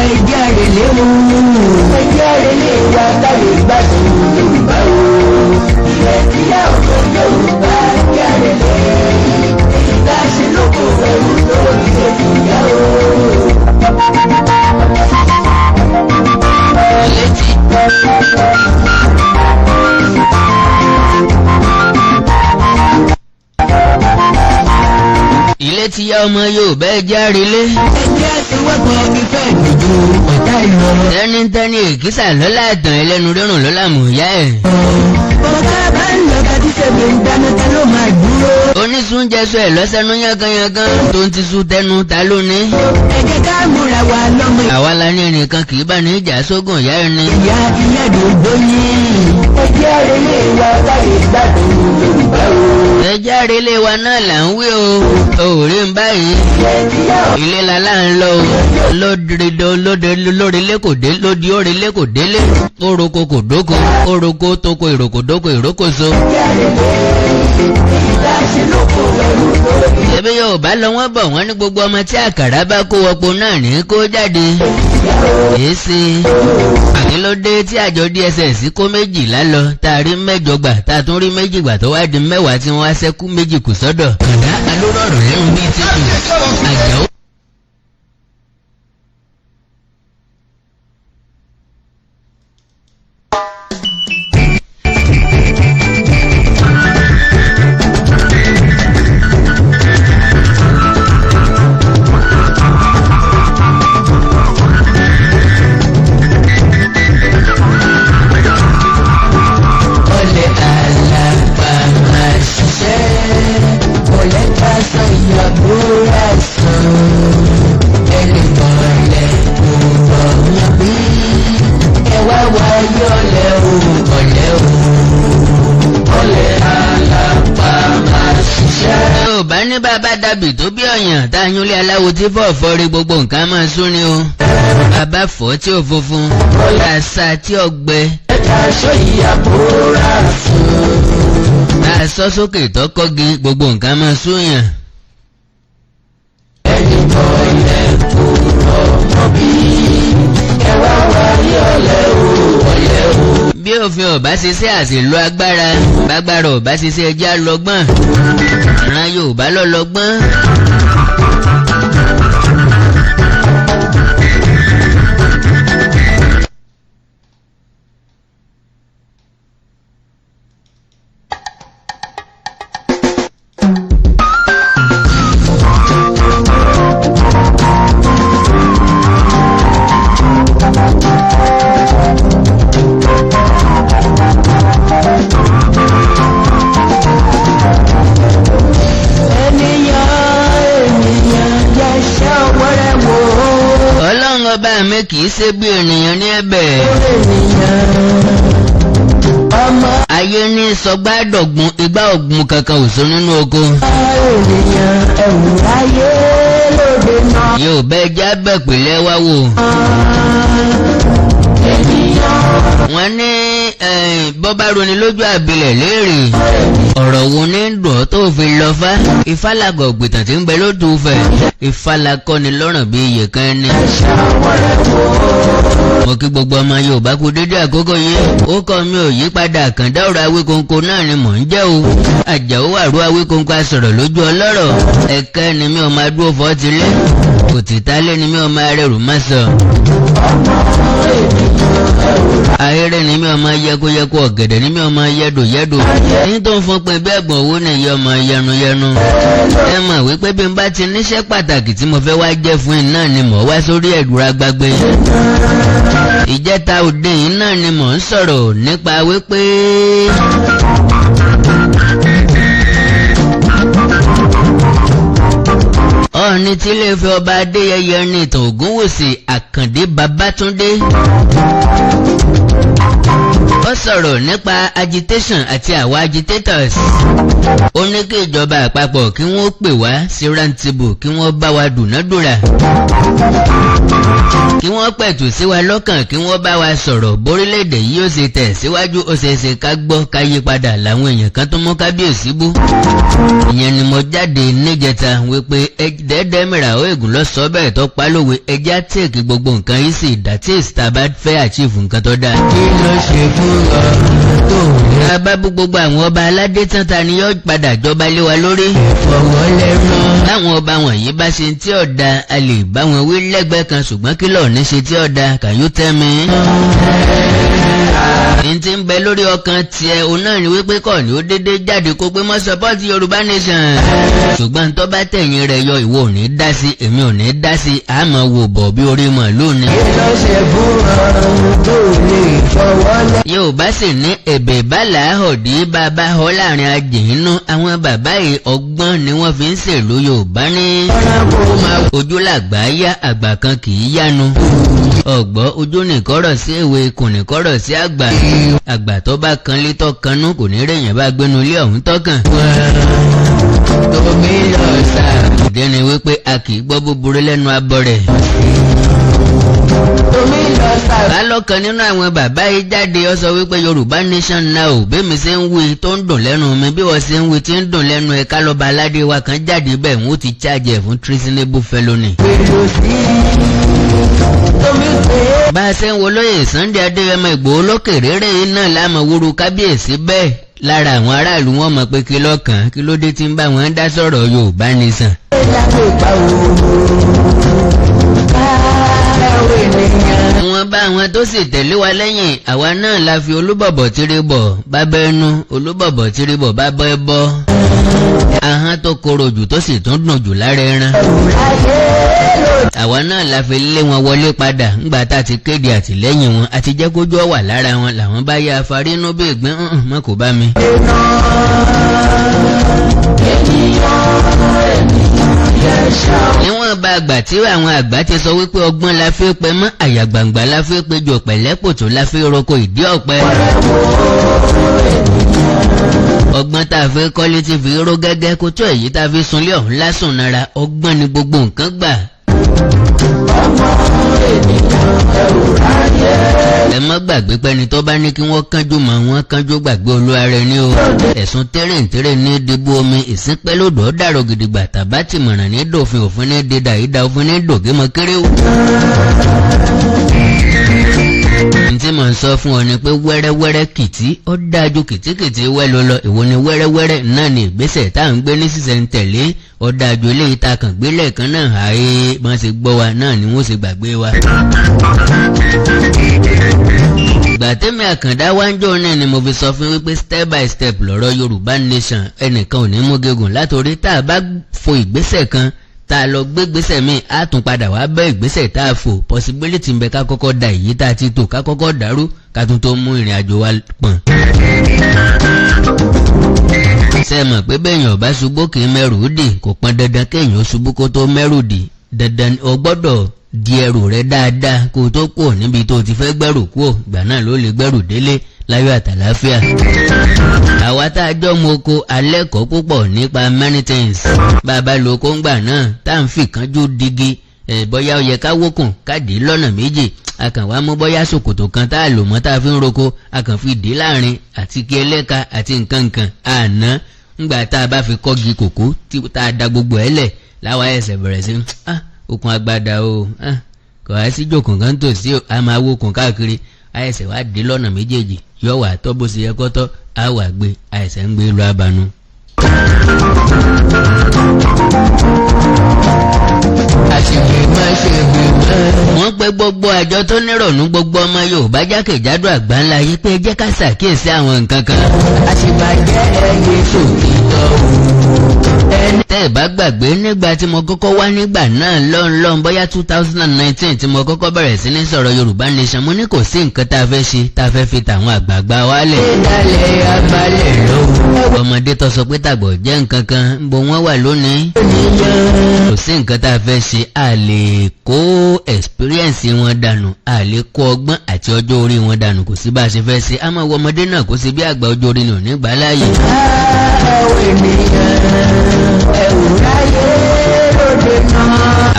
ẹjẹ́ àrèlé o ẹjẹ́ àrèlé wa káyé gbádùn Yorùbá o ilẹ̀ tíyà ọ̀gbọ́n Yorùbá ẹjẹ́ àrèlé èyí tá a ṣe lóko ẹrú lórí ìyá o. ilé tí yá ọmọ Yorùbá ẹjẹ́ àrèlé. ẹjẹ́ àti wọ́pọ̀ fífẹ́ ìdòdò ọ̀tá ìrọ̀rùn. tẹ́nítẹ́ní èkìsà lọ́la àtàn ẹlẹ́nu rírùn lọ́la mọ̀ọ́yá ẹ̀. bọ́ká bá ń lọ kájí sẹ́mi ń dáná ta ló máa dúró. onísúnjẹsọ ẹ̀ lọ́sẹ̀nú yánkanyánkan tó ń ti sún tẹnu ta ló ní. ẹ jẹ́ ká múra wa lọ́mọ. àwa la ní ẹnìkan kì í bá ní ìjà sógun ìyá ẹni. ìyá ìyàdòdò yìí. ẹjẹ́ àrèlé wa káyé gbádùn Yorùbá o. ẹjẹ́ àrèlé wa náà là ń wí o. òòrè ń báyìí. ilé la là ń lọ o. lórílé kò dé lódì òrìlé kò délé. oroko kò dóko oroko toko ìròkò dóko ìrókò so. ẹbí Yorùbá lọ wọ́n bọ̀ wọ́n ní gbogbo ọmọ tí àkàrà bá kó wọpo náà ní kó jáde. èsì àkínlódé tí àjọ DSS kó 12 lọ tá a rí 8 gbà tá a tún rí 2 gbà tó wá di 10 tí wọ́n wá ṣẹ́kù 2 kù sọ́dọ̀. kàdá alórọ̀rọ̀ lẹ́nu bíi títù àjọ. ní bàbá dàbí tó bí ọ̀yàn táyúnlé aláwo tí fọ́ọ̀fọ́ rí gbogbo nǹkan máa sún ni o. bàbá fọ́ tí ò funfun àṣà tí ò gbẹ. aṣọ ìyàbòrà fún. aṣọ sókè tọkọgi gbogbo nǹkan máa sún yàn. ẹni bọ́ ilẹ̀ kò rọmọ bí ẹwà wáyé ọ̀lẹ́ o ọ̀lẹ́ o. bí òfin ọ̀bá ṣiṣẹ́ àṣìlò agbára bágbára ọ̀bá ṣiṣẹ́ ẹjẹ́ àlọ́gbọ́n ìran Yorùbá lọ́lọ́gbọ́n. Ọba mi kì í ṣe bí ènìyàn ní ẹ̀bẹ̀. Ayé ní sọgbà dọ̀gbun igbá ọ̀gbun kankan ò sọ nínú oko. Yóò bẹ́ já bẹ̀ pẹ̀lẹ́ wá wò. Wọ́n ní bọ́bá roni lójú àbílẹ̀ léèrè. Ọ̀rọ̀ wo ní dùn ọ́ tó fi lọ fá? Ìfálàgọ̀ gbìtàn tí ń bẹ lótú fẹ̀. Ìfálàkọ́ni lọ́rùn bí iye kan ní. Mo kí gbogbo ọmọ Yorùbá kú dédé àkókò yìí. Ó kọ́ mi ò yí padà àkàndá ọ̀rọ̀ Awíkonko náà ni mò ń jẹ́ o. Àjàó Àrò Awíkonko asọ̀rọ̀ lójú ọlọ́rọ̀. Ẹ̀kẹ́ ni mi ò máa dúró fọ́ tilé. Òtítálé ni mi ò máa rẹrù má sọ. Ahéré ni mi ò máa yẹkóyẹkó ọ̀gẹ̀dẹ̀ ni mi ò máa yẹdòyẹdò. Ní tó ń fún pin bẹ́ẹ̀ gbọ̀n owó ni ìyá ọmọ yẹnuyẹnu. Ẹ mọ̀ wípé bí n bá ti níṣẹ́ pàtàkì tí mo fẹ́ wá jẹ́ fún yín náà ni mò ń wá sórí ẹ̀dùrà gbàgbé. Ìjẹta òde yìí náà ni mò ń sọ̀rọ̀ nípa wípé Ọọ̀ni tí Ilé-Ifẹ̀ ọba Adéyẹyẹ ní ìtàn Ògúnwùsì Àkàndé Babátúndé. ó sọ̀rọ̀ nípa agitation àti àwọn agitators. Ó ní kí ìjọba àpapọ̀ kí wọ́n pè wá sí round table kí wọ́n bá wa dúnàdúrà. Kí wọ́n pẹ̀tù sí wa lọ́kàn kí wọ́n bá wa sọ̀rọ̀ bórílẹ̀-èdè yìí ó ṣe tẹ̀ síwájú ó ṣe é ṣe ká gbọ́ ká yí padà làwọn èèyàn kan tó mú kábíyèsí bú. Ìyẹn ni mo jáde níjẹta wípé dẹ́dẹ́ mìíràn ó ègùn lọ sọ bẹ́ẹ̀ tó pa lówe ẹjẹ́ àtẹ̀kì gbogbo nǹkan yìí sì dàtíìsì tá a bá fẹ́ achieve nǹkan tó dáa. Kí ló ṣe fún ọ tó ní? Tá a bá bú gbogbo àwọn ọba aládé tán ta ni yóò padà jọba lé wa lórí. Ìfọwọ́lẹ́rán. Táwọn ọba wọ̀nyí bá ṣe tí ọ̀dà a lè bá wọn wí lẹ́gbẹ̀ẹ́ kan ṣùgbọ́n kí lọ́ọ̀ ní ṣe tí ọ̀dà can you tell me? Ní ti ń bẹ lórí ọkàn tiẹ̀ òun náà ni wípé kọ́ ni ó dédé jáde kó pé mọ́ support Yorùbá nation. Ṣùgbọ́n tó bá tẹ̀yìn rẹ̀ yọ ìwọ ò ní dá sí èmi ò ní dá sí àmọ́ wò bọ̀ bí orí mọ̀ lónìí. Kí ló ṣe fún ọ tó ní ìfọwọ́lẹ́? Yorùbá sì ní ẹ̀bẹ̀ bálà ọ̀dí bàbá ọ láàrin ajìnnú àwọn bàbá yìí ọgbọ́n ni wọ́n fi ń ṣèlú Yorùbá ní. Ojú làgbà yá àgbà kan kì í yánu. Ọ̀gbọ́ ojú nìkọ́rọ̀ sí èwe kò nìkọ́rọ̀ sí àgbà. Àgbà tó bá kan lé tọkanú kò ní rèèyàn bá gbénu ilé ọ̀hún tọ́kàn. Tómi lọ sá. Ìdí ni wípé a kì í gbọ́ búburú lẹ́nu abọ́ rẹ̀. Tómi lọ sá. Bálọ́kan nínú àwọn bàbá yìí jáde ó sọ wípé Yorùbá nation now bẹ́mi ṣe ń wí tó ń dùn lẹ́nu mi bí wọ́n ṣe ń wí tí ń dùn lẹ́nu ẹ̀ ká lọ́ba aládé wa kan jáde bẹ́ẹ̀ wọ́n ti charge ẹ̀ fún treasonable felony. Pẹ̀lú sí. Tómi pé. Bá a ṣe ń wo lóye Sunday Adéyẹmọ Ìgbòho lókè réré iná láàmú wúru kábíyèsí bẹ́ẹ̀ lára àwọn aráàlú wọn mọ̀ pé kí lọ́kàn kí ló dé tí ń bá wọn dá sọ̀rọ̀ Yorùbá nation. Wọ́n bá àwọn tó sì tẹ̀lé wa lẹ́yìn àwa náà la fi olúbọ̀bọ̀ tiri bọ̀ bábẹ́ ẹnu olúbọ̀bọ̀ tiri bọ̀ bábẹ́ ẹbọ. Ahọ́n tó korò jù tó sì tún dùn jù lára ẹran. Àwa náà la fi lé wọn wọlé padà ńgbà tá a ti kéde àtìlẹ́yìn wọn àti jẹ́ kójú ọ̀wà lára wọn làwọn bá yá afarínú bí ìgbín mọ́ kò bá mi. Níwọ̀n bá àgbà tí àwọn àgbà ti sọ wípé ọgbọ́n la fi pẹ́ mọ́ àyàgbàǹgbà la fi pé jọ pẹ̀lẹ́pòtò la fi roko ìdí ọ̀pẹ. Ọgbọ́n tá a fi kọ́lé ti fi ró gẹ́gẹ́ kó tó èyí tá a fi sunlé ọ̀hún lásùn nára ọgbọ́n ni gbogbo nǹkan gbà. Ẹ má gbàgbé pẹ́ni tó bá ní kí wọ́n kánjú mọ́ wọn kánjú gbàgbé olúwa rẹ̀ ní o. Ẹ̀sùn tẹ́rẹ̀ntẹ́rẹ̀ ní dìbò omi ìsínpẹ́ lòdò dàrọ̀ gidigba tàbá ti mọ̀ràn ní dòfin òfin ní dídà ìdá òfin ní dògé mọ́ kéré o. Ntí mò ń sọ fún ọ ni pé wẹ́rẹ́wẹ́rẹ́ kìtì ó dájú kìtìkìtì wẹ́ ló lọ ìwọ ni wẹ́rẹ́wẹ́rẹ́ náà ni ìgbésẹ̀ tá à ń gbé ní sísẹ̀ntẹ̀lé ó dájú eléyìí tá a kàn gbé lẹ́ẹ̀kan náà ààyè bọ́n ṣe gbọ́ wa náà ni wọ́n ṣe gbàgbé wa. Gbàtẹ́mi Àkàndá wáńjọ́ náà ni mo fi sọ fún wípé step by step lọ́rọ̀ Yorùbá nation ẹnìkan ò ní mú gígùn látòrí tá a bá fo ìgbésẹ̀ kan tá a lọ gbé ìgbésẹ̀ míì á tún padà wá bẹ́ ìgbésẹ̀ tá a fò possibility ń bẹ ká kọ́kọ́ da èyí tá a ti tò ká kọ́kọ́ dàrú ká tún tó mú ìrìn àjò wa pọ̀n. Ṣé mọ̀ pé bẹ́ẹ̀yàn ọba ṣubú kì í mẹ́rù dì kò pọn dandan kéèyàn ṣubú kó tó mẹ́rù dì dandan o gbọ́dọ̀ di ẹrù rẹ dáadáa kó o tó kúrò níbi tó o ti fẹ́ gbẹ́rù kúrò ìgbà náà ló lè gbẹ́rù délé láyọ̀ àtàláfíà. Àwa tá a jọ mọ oko alẹ́kọ̀ọ́ púpọ̀ nípa many things. Bàbá lo kóńgbà náà tá à ń fi kánjú digi bóyá ó yẹ ká wókùn ká dé lọ́nà méjì. A kàn wá mú bóyá ṣòkòtò kan tá a lò mọ́ tá a fi ń roko a kàn fi dé láàrin àti kí ẹlẹ́ka àti nǹkan àná. Ńgbà tá a bá fi kọ́gi kòkó tí tá a da gbogbo ẹ̀ lẹ̀ láwa ẹsẹ̀ bẹ̀rẹ̀ sí okùn agbada o kò wá sí jòkùn kan tòsí o a máa wókùn káàkiri àìsẹ̀ wá dé lọ́nà méjèèjì yọ wà tọ́ bó ṣe yẹ kọ́tọ́ á wà gbé àìsẹ̀ ń gbé lọ abanu. Wọ́n pé gbogbo àjọ tó nírònú gbogbo ọmọ Yorùbá jákèjádò àgbáńlá yìí pé jẹ́ ká ṣàkíyèsí àwọn nǹkan kan. Àṣìbàjẹ́ ẹyẹ sòtítọ́ tẹ́ ẹ̀ bá gbàgbé nígbà tí mo kọ́kọ́ wá nígbà náà lọ́nlọ́n bóyá 2019 tí mo kọ́kọ́ bẹ̀rẹ̀ sí ní sọ̀rọ̀ Yorùbá nation mo ní kò sí nǹkan tá a fẹ́ ṣe tá a fẹ́ fi tàwọn àgbààgbà wálẹ̀. ìdálẹ̀ abalẹ̀ lọ́wọ́. Ọmọdé tó sọ pé tàgbọ̀ jẹ́ nǹkan kan bó wọ́n wà lónìí. Kò sí nǹkan tá a fẹ́ ṣe a lè kó experience èsì wọn dànù, a lè kó ọgbọ́n àti ọjọ́ orí wọn dànù, kò sí bá a ṣe fẹ́ ṣe. a máa wọ ọmọdé náà kó sí bí àgbà ọjọ́ orí ni ò ní gbà láàyè.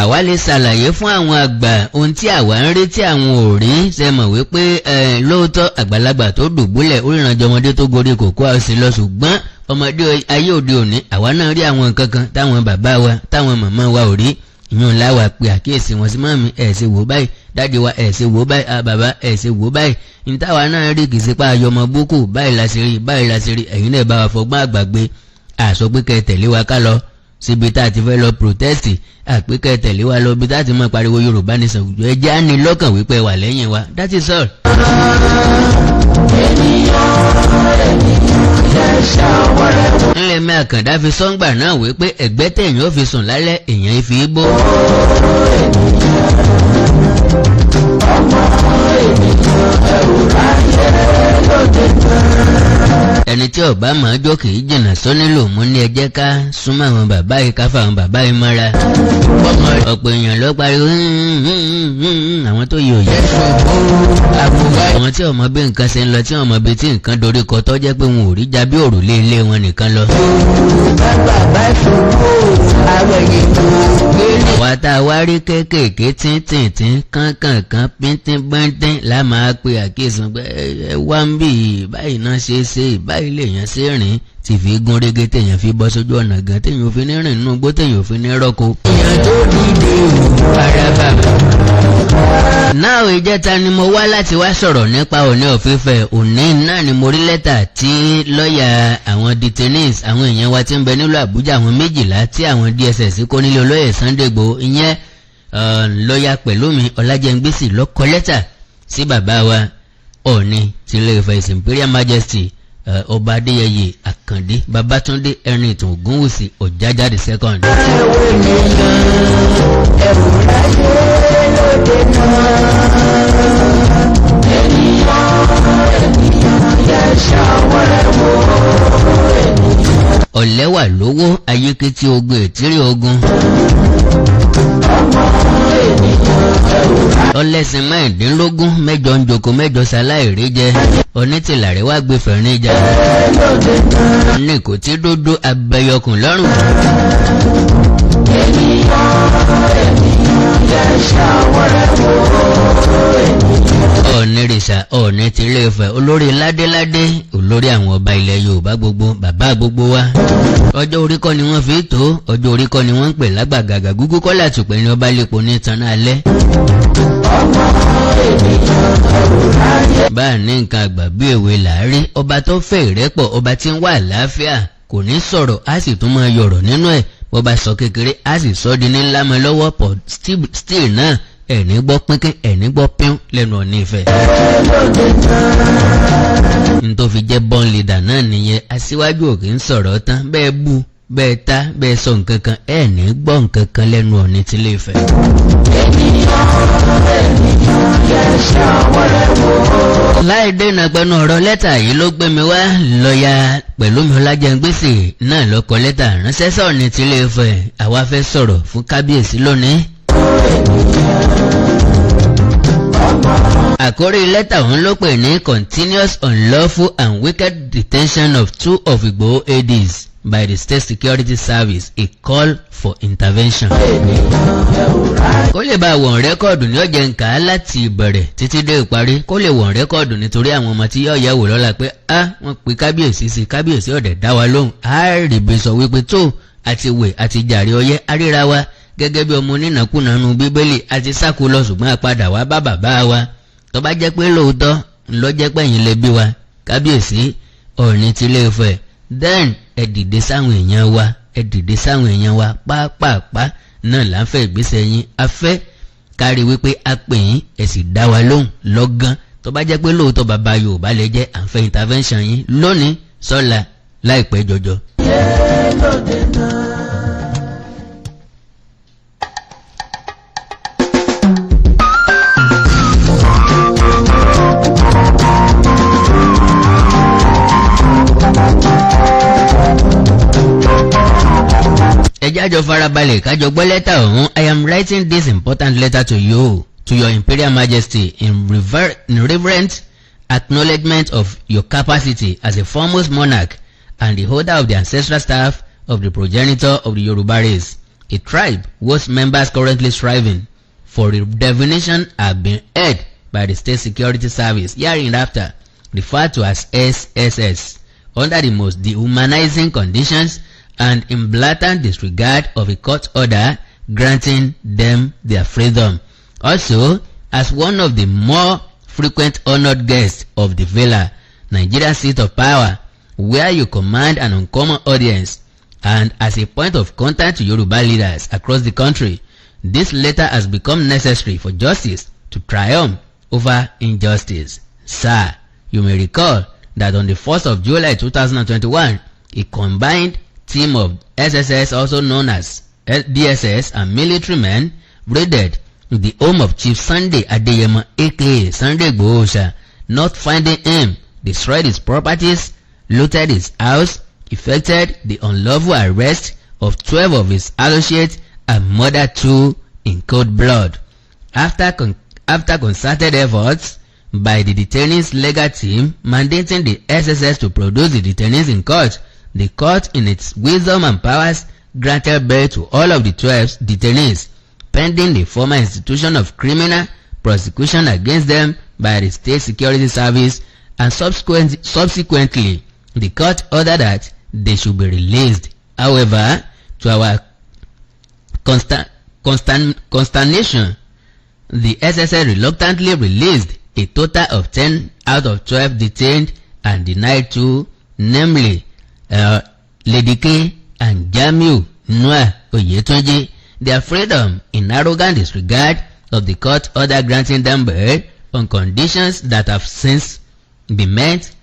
àwa lè ṣàlàyé fún àwọn àgbà ohun tí àwa ń rí tí àwọn ò rí. ṣe mọ̀ wípé lóòótọ́ àgbàlagbà tó dùbúlẹ̀ ó ríranjọ ọmọdé tó gorí kòkó àwòsí lọ, ṣùgbọ́n ọmọdé ayé òde òní àwa náà rí àwọn nǹkan kan táwọn bàbá wa táwọn màmá wa ò rí. ìyún láwà pé àkíyèsí wọn sí mọ́mí ẹ̀ ṣe wò báyìí, dáàdi wa ẹ̀ ṣe wò báyìí, bàbá ẹ̀ ṣe wò báyìí. ní táwa náà rí kìí sípa ayọmọ búkù báyìí la ṣe rí báyìí la ṣe rí. ẹ̀yin náà bá wa fọgbọ́n àgbàgbé, àsọ pé kẹ́ tẹ̀lé wa ká lọ síbi tá a ti fẹ́ lọ protest, àpé kẹ́ tẹ̀lé wa lọ bí tá a ti máa pariwo Yorùbá ní sàwùjọ. ẹ jẹ́ á ní lọ́kàn wípé wà lẹ́yìn wa. that is all. ńlẹ̀ mi àkàndá fi sọ́ngbà náà wípé ẹ̀gbẹ́ tẹ̀yìn ó fi sùn lálẹ́ èèyàn fi bó. ẹni tí ọba máa jó kìí jìnnà sọ́nílò mú ní ẹ jẹ́ ká súnmọ́ àwọn bàbá yìí ká fa àwọn bàbá yìí mọ́ra. ọ̀pọ̀ èèyàn ló pariwo àwọn tó yẹ òye. àwọn tí ọmọ bí nǹkan ṣe ń lọ tí ọmọ bí tí nǹkan dorí kọ tó jẹ́ pé wọn ò rí já bí òrùlé ilé wọn nìkan lọ. àwa tá a wá rí kéékèèké tíntìntín kánkànkán píntín bẹ́ńtín la máa pe àkíyèsí pé ẹ wá ń bì báyìí náà ṣe é ṣe báyìí lèèyàn ṣe rìn tí fi gún régé téèyàn fi bọ́ sójú ọ̀nà gan téèyàn ò fi ní rìn nínú igbó téèyàn ò fi ní rọ́kọ. èèyàn tó dìde ara bàbá. náà ìjẹta ni mo wá láti wá sọ̀rọ̀ nípa Ooni of Ife. Òní náà ni mo rí lẹ́tà tí lọ́ọ̀yà àwọn detainees àwọn èèyàn wa tí ń bẹ nílùú Àbújá àwọn 12 tí àwọn DSS kó nílé olóyè Sunday Igboho ìyẹn lọ́ọ̀yà Pelumi Olajengbesi ló kọ lẹ́tà sí bàbá wa Ooni ti Ilé Ifẹ̀ His Imperial Majesty Ọba Adéyẹyè Àkàndé Babátúndé Ẹ̀rìntàn Ògúnwùsì Ọ̀jájá the second. ọ̀lẹ́wà lówó ayékétí ogun ètírí ogun. ọlẹ́sìn mẹ́rìndínlógún 8 ń joko 8 ṣaláìrí jẹ onítìlárí wá gbé fẹ̀rín jà ní kò tí dúdú abẹyọkùn lọ́rùn. Ọ̀nìrìṣà Ọ̀ọ̀ni ti Ilé Ifẹ̀ olórí ládéládé olórí àwọn ọba ilẹ̀ Yorùbá gbogbo bàbá gbogbo wa. ọjọ́ orí kọ́ ni wọ́n fi tó ọjọ́ orí kọ́ ni wọ́n ń pè lágbàgàgà gúgú kọ́ látùpẹ́ ní ọba lépo ní tanná alẹ́. bá a ní nǹkan àgbà bí èwe làárí ọba tó fẹ́ ìrẹ́pọ̀ ọba tí ń wà àlàáfíà kò ní sọ̀rọ̀ á sì tún máa yọ̀rọ̀ nínú ẹ̀ bọ́ba sọ kékeré á sì sọ di ní ńlá mọ́ lọ́wọ́ pọ̀ still náà ẹ̀ní gbọ́ pínkín ẹ̀ní gbọ́ pín lẹ́nu Ọ̀ọ̀ni Ifẹ̀. n tó fi jẹ́ born leader náà nìyẹn aṣíwájú òkè ń sọ̀rọ̀ tán bẹ́ẹ̀ bú bẹ́ẹ̀ ta bẹ́ẹ̀ sọ nǹkan kan ẹ̀ní gbọ́ nǹkan kan lẹ́nu Ọ̀ọ̀ni ti Ilé Ifẹ̀. láì dènà pẹ̀lú ọ̀rọ̀ lẹ́tà yìí ló gbé mi wá lọ́ọ̀yà Pelumi Olajengbesi náà ló kọ lẹ́tà ránṣẹ́ sí Ọ̀ọ̀ni ti Ilé Ifẹ̀ àwa fẹ́ sọ̀rọ̀ fún kábíyèsí lónìí. àkórí lẹ́tà ọ̀hún ló pè ní continuous unlawful and wicked detention of 2 of Igboho ADs by the State Security Service, a call for intervention. kó lè bá wọ̀n rẹ́kọ̀dù ní ọ̀jẹ̀ nǹkan láti ìbẹ̀rẹ̀ títí dé ìparí kó lè wọ̀n rẹ́kọ̀dù nítorí àwọn ọmọ tí yóò yẹ̀wò lọ́la pé wọ́n pe kábíyèsí sí kábíyèsí ọ̀dẹ̀ dá wa lóhùn àárìbí sọ wípé tó àti wẹ̀ àti jàre ọyẹ́ aríra wa gẹ́gẹ́ bí ọmọ onínàkúnà nu Bíbélì àti sáko lọ ṣùgbọ́n àpadà wá bá bàbá wa tó bá jẹ́ pé lóòótọ́ ńlọ jẹ́ pé ẹ̀yin lè bí wa kábíyèsí Ọ̀ọ̀ni ti Ilé Ifẹ̀ then ẹ dìde sáwọn èèyàn wa ẹ dìde sáwọn èèyàn wa pápápá náà là ń fẹ́ ìgbésẹ̀ yín a fẹ́ kárí wípé a pè yín ẹ sì dá wa lóhùn lọ́gán tó bá jẹ́ pé lóòótọ́ bàbá Yorùbá lè jẹ́ à ń fẹ́ intervention yín lónìí sọ́la láìpẹ́ jọjọ. ẹ jẹ́ á jọ farabalẹ̀ ká jọ gbọ́ lẹ́tà ọ̀hún. I am writing this important letter to you to your Imperial Majesty in reverent acknowledgement of your capacity as a foremost monarch and the holder of the ancestral staff of the progenitor of the Yoruba race, a tribe whose members currently striving for redefinition have been held by the State Security Service, hereinafter referred to as SSS, under the most dehumanizing conditions and in blatant disregard of a court order granting them their freedom. Also, as one of the more frequent honored guests of the Villa, Nigeria's seat of power, where you command an uncommon audience, and as a point of contact to Yoruba leaders across the country, this latter has become necessary for justice to triumph over injustice. Sir, you may recall that on the 1st of July 2021, a combined team of SSS, also known as DSS, and military men raided the home of Chief Sunday Adeyemo aka Sunday Igboho, not finding him, destroyed his properties, looted his house, effected the unlawful arrest of 12 of his associates, and murdered 2 in cold blood. After concerted efforts by the detainees' legal team mandating the SSS to produce the detainees in court, the court in its wisdom and powers granted bail to all of the 12 detainees, pending the former institution of criminal prosecution against them by the State Security Service, and subsequently the court ordered that they should be released. However, to our consternation, the SSS reluctantly released a total of 10 out of 12 detained and denied 2, namely Lady K and Jamiu Noah Oyetunji, their freedom in arrogant disregard of the court order granting them bail on conditions that have since been met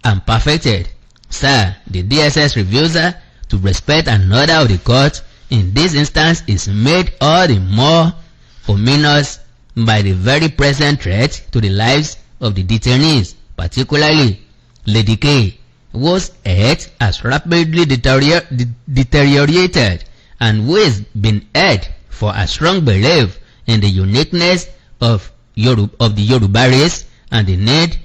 and perfected. Sir, the DSS refusal to respect an order of the court in this instance is made all the more ominous by the very present threat to the lives of the detainees, particularly Lady K, whose health has rapidly deteriorated and who has been held for a strong belief in the uniqueness of the Yoruba race and the need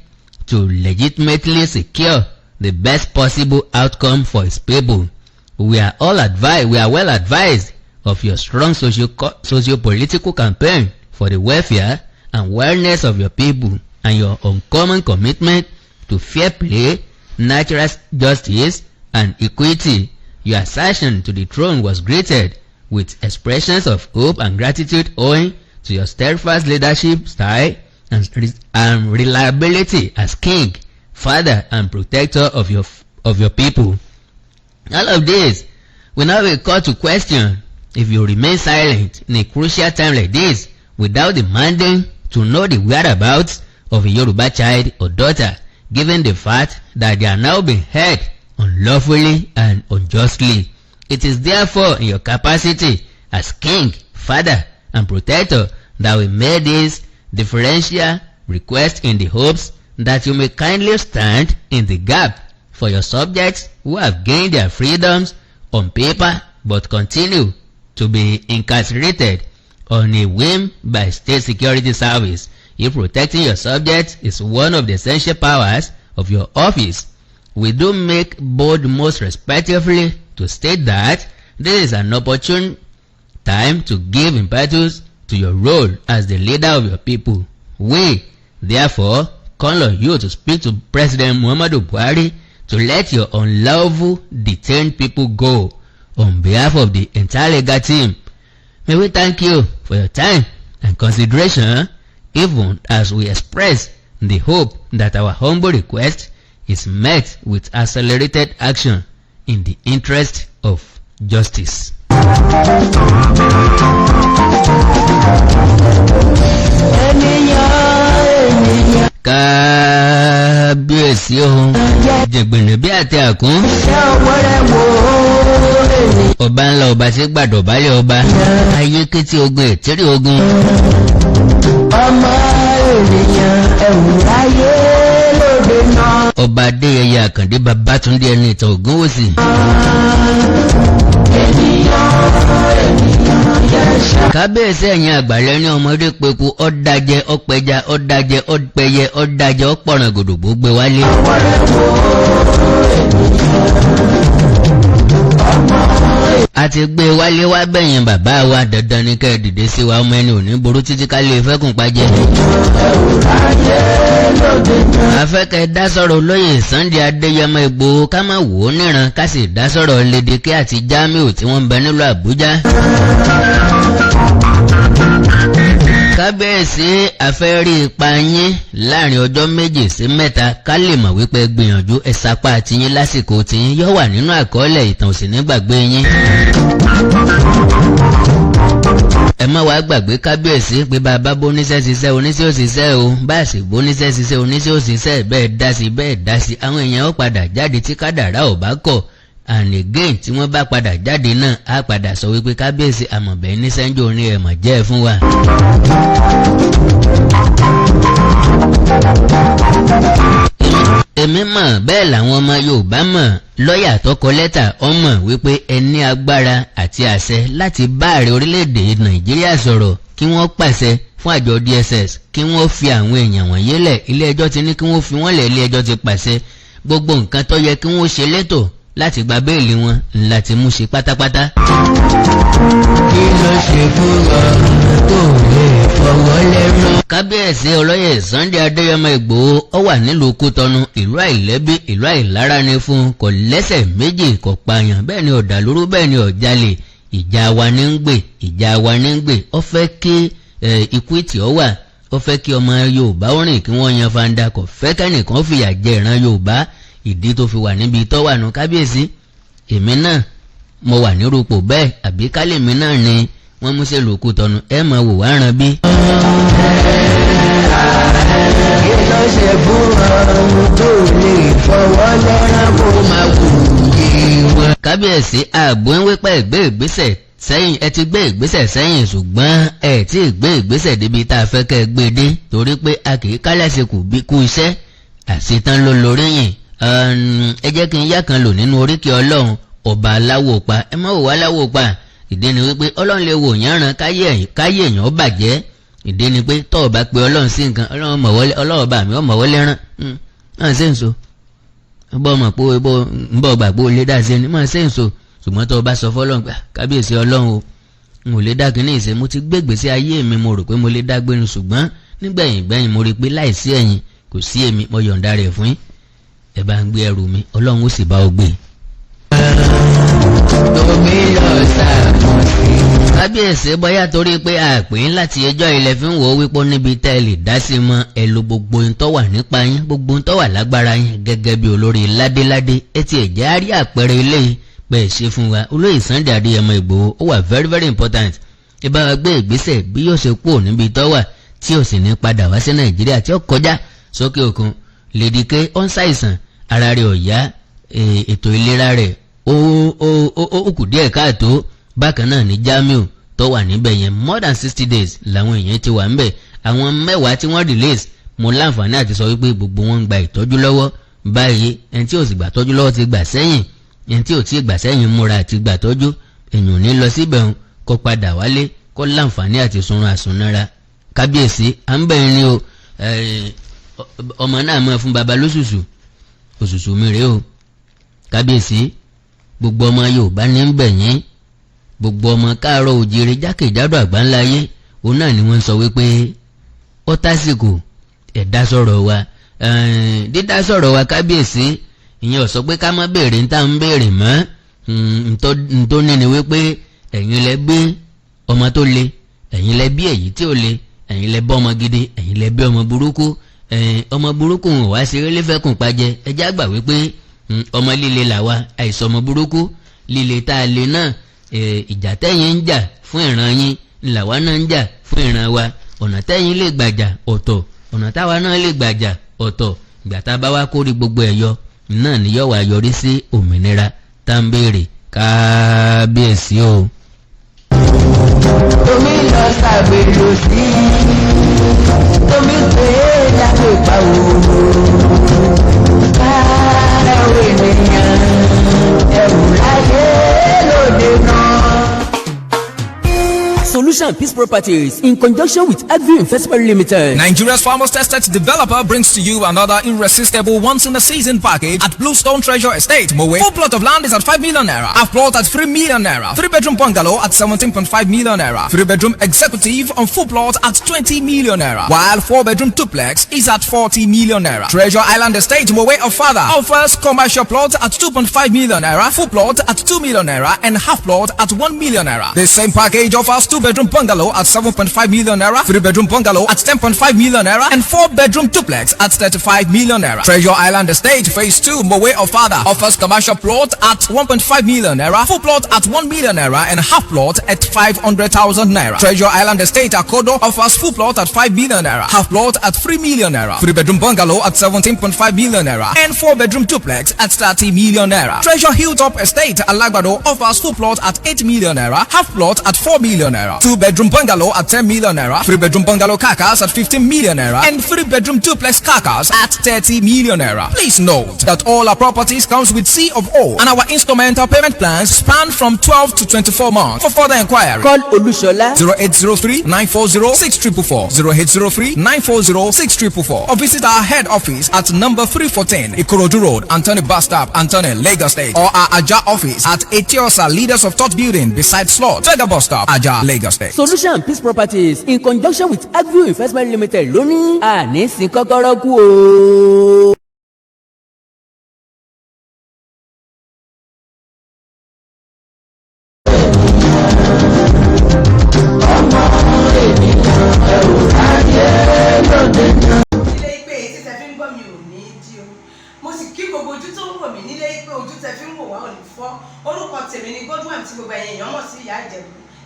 to legitimately secure the best possible outcome for its people. We are well advised of your strong socio-political campaign for the welfare and wellness of your people and your uncommon commitment to fair play, natural justice, and equity. Your ascension to the throne was greeted with expressions of hope and gratitude owing to your steadfast leadership style and reliability as king, father, and protector of your people. All of this will now be called to question if you remain silent in a crucial time like this without demanding to know the whereabouts of a Yoruba child or daughter, given the fact that they are now being held unlawfully and unjustly. It is therefore in your capacity as king, father, and protector that we made this differential request in the hopes that you may kindly stand in the gap for your subjects who have gained their freedoms on paper but continue to be incarcerated on a whim by State Security Service. If protecting your subjects is one of the essential powers of your office, we do make bold most respectfully to state that this is an opportune time to give impetus to your role as the leader of your people. We, therefore, call on you to speak to President Muhammadu Buhari to let your unlawful detained people go on behalf of the entire legal team. May we thank you for your time and consideration, even as we express the hope that our humble request is met with accelerated action in the interest of justice. Kábíyèsí o, jẹ̀gbẹ̀nẹ̀ bí àti àkún. Ọba ńlá ọba tí gbàdọ̀ bálẹ̀ ọba, ayé kétí ogun ètírí ogun. Ọmọ ènìyàn ẹ̀wù ayé lóde náà. ọba adéyẹyẹ àkàndé babátúndé ẹni ìtàn ògúnwùsì. kábíyèsí ẹ̀yin àgbàlẹ́ ní ọmọdé peku ọ̀dàjẹ ọ̀pẹja ọ̀dàjẹ ọ̀pẹyẹ ọ̀dàjẹ ọ̀pọ̀ràn gòdògbò gbé wálé. a ti gbé wálé wá bẹ̀yìn bàbá wa, dandan ní kẹ́ ẹ dìde sí wa, ọmọ ẹni ò ní burú títí ká lè fẹ́kùn pàjẹ́. afẹ́kẹ́ dá sọ̀rọ̀ olóyè Sunday Adéyẹmọ Ìgbòho ká má wò ó níran, ká sì dá sọ̀rọ̀ Lédèké àti Jamiu tí wọ́n ń bẹ nílùú Àbújá. kábíyèsí afẹ́rí ipa yín láàrin ọjọ́ 2 sí 3 ká lè mọ̀ wípé gbìyànjú ẹ sapá tiyín lásìkò tiyín yóò wà nínú àkọọ́lẹ̀ ìtàn òsì ní gbàgbé yín. ẹ má wàá gbàgbé kábíyèsí pé bàbá bóníṣẹ́ ṣiṣẹ́ oníṣẹ́ òṣìṣẹ́ o, bá sì bóníṣẹ́ ṣiṣẹ́ oníṣẹ́ òṣìṣẹ́ bẹ́ẹ̀ dá sí àwọn èèyàn ó padà jáde tí kádàrá ò bá kọ̀. And again tí wọ́n bá padà jáde náà á padà sọ wípé kábíyèsí àmọ̀bẹ̀ ní sẹ́ńjò ní ẹ̀mọ̀ jẹ́ fún wa. èmi mọ̀ bẹ́ẹ̀ làwọn ọmọ Yorùbá mọ̀, lọ́ọ̀yà tó kọ lẹ́tà ọmọ wípé ẹ ní agbára àti àṣẹ láti bá ààrẹ orílẹ̀-èdè Nàìjíríà sọ̀rọ̀ kí wọ́n pàṣẹ fún àjọ DSS kí wọ́n fi àwọn èèyàn wọ̀nyí lẹ̀. ilé ẹjọ́ ti ní kí wọ́n fi wọ́n lẹ̀, ilé ẹjọ́ ti pàṣẹ gbogbo nǹkan tó yẹ kí wọ́n ṣe létò láti gba béèlì wọn láti mú ṣe pátápátá. kí ló ṣe fún ọ tó lè fọwọ́ lẹ́rú. kábíyèsí olóyè Sunday Adéyẹmọ Ìgbòho ó wà nílùú Kútọnu, ìlú àìlẹ́bí ìlú àìlára ni fún, kò lẹ́sẹ̀ méjì, kò pààyàn, bẹ́ẹ̀ ni ọ̀dàlúrú, bẹ́ẹ̀ ni ọ̀jalè. ìjà wa ní ń gbè, ìjà wa ní ń gbè. ó fẹ́ kí equity ó wà, ó fẹ́ kí ọmọ Yorùbá ó rìn kí wọ́n yan fanda, kò fẹ́ kẹ́nìkan fìyà jẹ ìran Yorùbá. ìdí tó fi wà níbi tó wà nù. kábíyèsí èmi náà mo wà nírúpò bẹ́ẹ̀, àbí kálẹ̀ mi náà ni wọ́n mú sí ìlú Kútọnu, ẹ mọ̀ wò wá ràn bí. kí ló ṣe fún ọrùn tó lè fọwọ́ lẹ́rán kó máa wù yí wọn. kábíyèsí ààbò ń wípé gbé ìgbésẹ̀ sẹ́yìn, ẹ ti gbé ìgbésẹ̀ sẹ́yìn ṣùgbọ́n ẹ tí ì gbé ìgbésẹ̀ débi tá a fẹ́ kẹ́ ẹ gbé dé, torí pé a kì í kálẹ̀sì kù bí kú iṣẹ́ àṣetán ló lórí yìn. ẹ jẹ́ kí n yá kan lò nínú oríkì Ọlọ́run ọba aláwò pa. ẹ má wò wá láwò pa, ìdí ni wípé Ọlọ́run lè wò yán ran káyé èèyàn bàjẹ́. ìdí ni pé tọ́ọ̀ bá pe Ọlọ́run sí nǹkan, Ọlọ́run bá mi ọmọ wọlé rán máa ṣe ń so bọ́ ọmọ pé ń bọ̀ gbà pé ó lé dá sí ẹni máa ṣe ń so. ṣùgbọ́n tọ́ọ̀ bá sọ fọ́lọ́run pé kábíyèsí Ọlọ́run o n ò lè dá kínní ìṣe, mo ti gbégbèsè ayé mi, mo rò pé mo lè dá gbénu, ṣùgbọ́n nígbẹ̀yìn mo rí pé láìsí ẹ̀yin kò sí èmi, mo yọ̀ǹda rẹ̀ fún yín, ẹ bá ń gbé ẹrù mi, Ọlọ́run ó sì bá ọ gbé. kábíyèsí bóyá torí pé àpín láti ẹjọ́ ilẹ̀ fi ń wò ó wípé níbi tẹ́ ẹ lè dá sí mọ́ ẹ lo gbogbo ohun tó wà nípa yín, gbogbo ohun tó wà lágbára yín gẹ́gẹ́ bí olórí ládéládé. ẹ ti ẹ̀jẹ̀ á rí àpẹẹrẹ eléyìí pẹ̀ ṣe fún wa. olóyè Sunday Adéyẹmọ Ìgbòho ó wà very very important. ẹ bá wa gbé ìgbésẹ̀ bí yóò ṣe kúrò níbi tó wà tí ò sì ní padà wá sí Nàìjíríà tí ó kọjá sókè òkun. Lédèké ó ń ṣàìsàn, ara rẹ̀ ò yá, ètò ìlera rẹ̀ ó kù díẹ̀ káàtó. bákan náà ní Jamiu tó wà níbẹ̀ yẹn more than 60 days làwọn èèyàn ti wà níbẹ̀. àwọn 10 tí wọ́n release mo láǹfààní àti sọ wípé gbogbo wọn ń gba ìtọ́jú lọ́wọ́ báyìí. ẹni tí ò sì gbà tọ́jú lọ́wọ́ ti gbà sẹ́yìn, ẹni tí ò tí gbà sẹ́yìn múra àti gbà tọ́jú. èèyàn ò ní lọ síbẹ̀ kó padà wálé kó láǹfààní àti sunrun àsùnnára. kábíyèsí à ń bẹ̀rẹ̀ ni o, ọmọ náà mọ̀ fún baba lóṣùṣù, òṣùṣù mi rèé o. kábíyèsí gbogbo ọmọ Yorùbá ní ń bẹ̀ yín, gbogbo ọmọ káàárọ̀ òjìrè jákèjádò àgbáńláyé òun náà ni wọ́n sọ wípé ó tásìkò ẹ̀dá sọ̀rọ̀ wa. dídá sọ̀rọ̀ wa kábíyèsí ìyẹn ò sọ pé ká má béèrè ń tá ń béèrè mọ́. ntó ní ni wípé ẹ̀yin lẹ gbé ọmọ tó le, ẹ̀yin lẹ bí èyí tí ò le, ẹ̀yin lẹ bọ́ ọmọ gidi, ẹ̀yin lẹ bí ọmọ burúkú. ọmọ burúkú wọn wá sí eréléfẹ́kùn pàjẹ́. ẹjá gbà wípé ọmọ líle làwa, àìsàn ọmọ burúkú. líle tá a le náà ìjà tẹ́yìn ń jà fún ìran yín làwa náà ń jà fún ìran wa. ọ̀nà tẹ́yìn lè gbàjà ọ̀tọ̀, ọ̀nà táwa náà lè gbàjà ọ̀tọ̀. ìgbà tá a bá wá kórè gbogbo ẹ̀ yọ náà ni yóò wá yọrí sí òmìnira tá ń béèrè. kábíyèsí o. omi lọ sàgbèrò sí omi pé lápè pa òun. Solution Peace Properties in conjunction with Agri Investment Limited. Nigeria's foremost estate developer brings to you another irresistible once-in-a-season package at Bluestone Treasure Estate, Mowe. Full plot of land is at 5 million naira. Half plot at 3 million naira. 3-bedroom bungalow at 17.5 million naira. 3-bedroom executive on full plot at 20 million naira. While 4-bedroom duplex is at 40 million naira. Treasure Island Estate, Mowe of Father offers commercial plot at 2.5 million naira, full plot at 2 million naira, and half plot at 1 million naira. The same package offers 2-bedroom bungalow at 7.5 million naira, 3-bedroom bungalow at 10.5 million naira, and 4-bedroom duplex at 35 million naira. Treasure Island Estate Phase 2, Mowe of Father offers commercial plot at 1.5 million naira, full plot at 1 million naira, and half plot at 500,000 naira. Treasure Island Estate Akodo offers full plot at 5 million naira, half plot at 3 million naira, 3-bedroom bungalow at 17.5 million naira, and 4-bedroom duplex at 30 million naira. Treasure Hilltop Estate Alagbado offers full plot at 8 million naira, half plot at 4 million naira, 2-bedroom bungalow at 10 million naira, 3-bedroom bungalow carcass at 15 million naira, and 3-bedroom duplex carcass at 30 million naira. Please note that all our properties comes with C of O, and our instrumental payment plans span from 12 to 24 months. For further inquiry, Call Olushola 0803-940-6444, 0803-940-6444, or visit our head office at number 314 Ikorodu Road, Antony Bus Stop, Antony, Lagos State, or our Aja office at Etiosa Leaders of Thought Building beside Slot, Tega Bus Stop, Aja, Lagos State. Solution Peace Properties in conjunction with Agri Investment Limited lóní àní sin kọ́kọ́rọ́ kú o.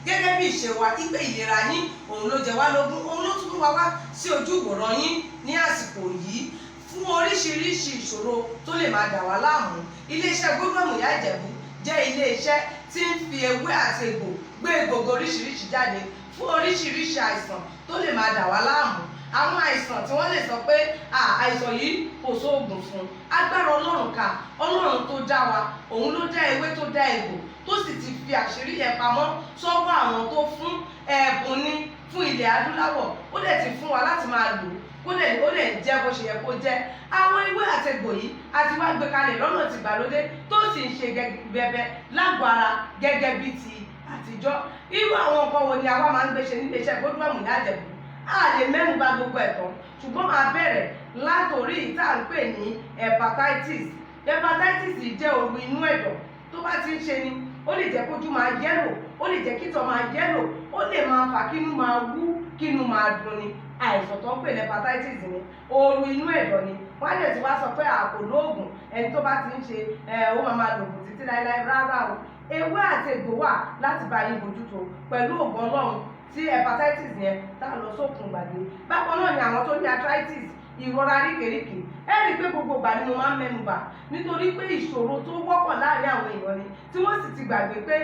Gẹ́gẹ́ bí ìṣe wa ìgbé ìlera yín òun ló jẹ wá lógún, òun ló tún wá sí ojú ìwòran yín ní àsìkò yìí fún oríṣiríṣi ìṣòro tó lè máa dà wá láàmú. Iléeṣẹ́ Gómìnà Ìyá Ìjẹ̀bú jẹ́ iléeṣẹ́ tí ń fi ewé àti egbò gbé egbògi oríṣiríṣi jáde fún oríṣiríṣi àìsàn tó lè máa dà wá láàmú. Àwọn àìsàn tí wọ́n lè sọ pé àìsàn yìí kò sóògùn fún, agbára Ọlọ́run ká, Ọlọ́run tó dá wa òun ló dá ewé tó dá egbò tó sì ti fi àṣírí yẹn pamọ́ sọ́wọ́ àwọn tó fún ẹ̀bùn ní fún ilẹ̀ adúláwọ̀, ó dẹ̀ ti fún wa láti máa lò ó lè jẹ́ bó ṣe yẹ kó jẹ́. Àwọn ewé àtegbò yìí a ti wá gbé kalẹ̀ lọ́nà tìgbàlódé tó sì ń ṣe bẹbẹ lágọ̀ọ́ ara gẹ́gẹ́ bí ti àtijọ́. Irú àwọn nǹkan wo ni àwa máa ń gbé ṣe nílé iṣẹ́ Gómìnà Ìyá Ìjẹ̀bú? A lè mẹ́nu bà gbogbo ẹ̀tàn, ṣùgbọ́n máa bẹ̀rẹ̀ látòrí ìta ń pè ní hepatitis. Hepatitis jẹ́ òru inú ẹ̀dọ̀ tó bá ti ń ṣe ni ó lè jẹ́ kójú máa yẹ́lò, ó lè jẹ́ kítọ̀ máa yẹ́lò, ó lè máa fà kínú máa wú, kínú máa dùn ni. Àìsàn tó ń pè ní hepatitis ni òru inú ẹ̀dọ̀ ni. Wọ́n á dẹ̀ ti wá sọ pé àkò lóògùn ẹni tó bá ti ń ṣe ó máa lògùn títí láéláé. Rárá o, ewé àti egbò wà láti bá yín bójútó pẹ̀lú ògbọ́n Ọlọ́run tí hepatitis yẹn tá lọ sókun gbàgbé. Bákan náà ni àwọn tó ní arthritis, ìrora ríkèríkè, ẹ rí i pé gbogbo ìgbà ni mo máa ń mẹ́nu bà nítorí pé ìṣòro tó wọ́pọ̀ láàrin àwọn èèyàn ni tí wọ́n sì ti gbàgbé pé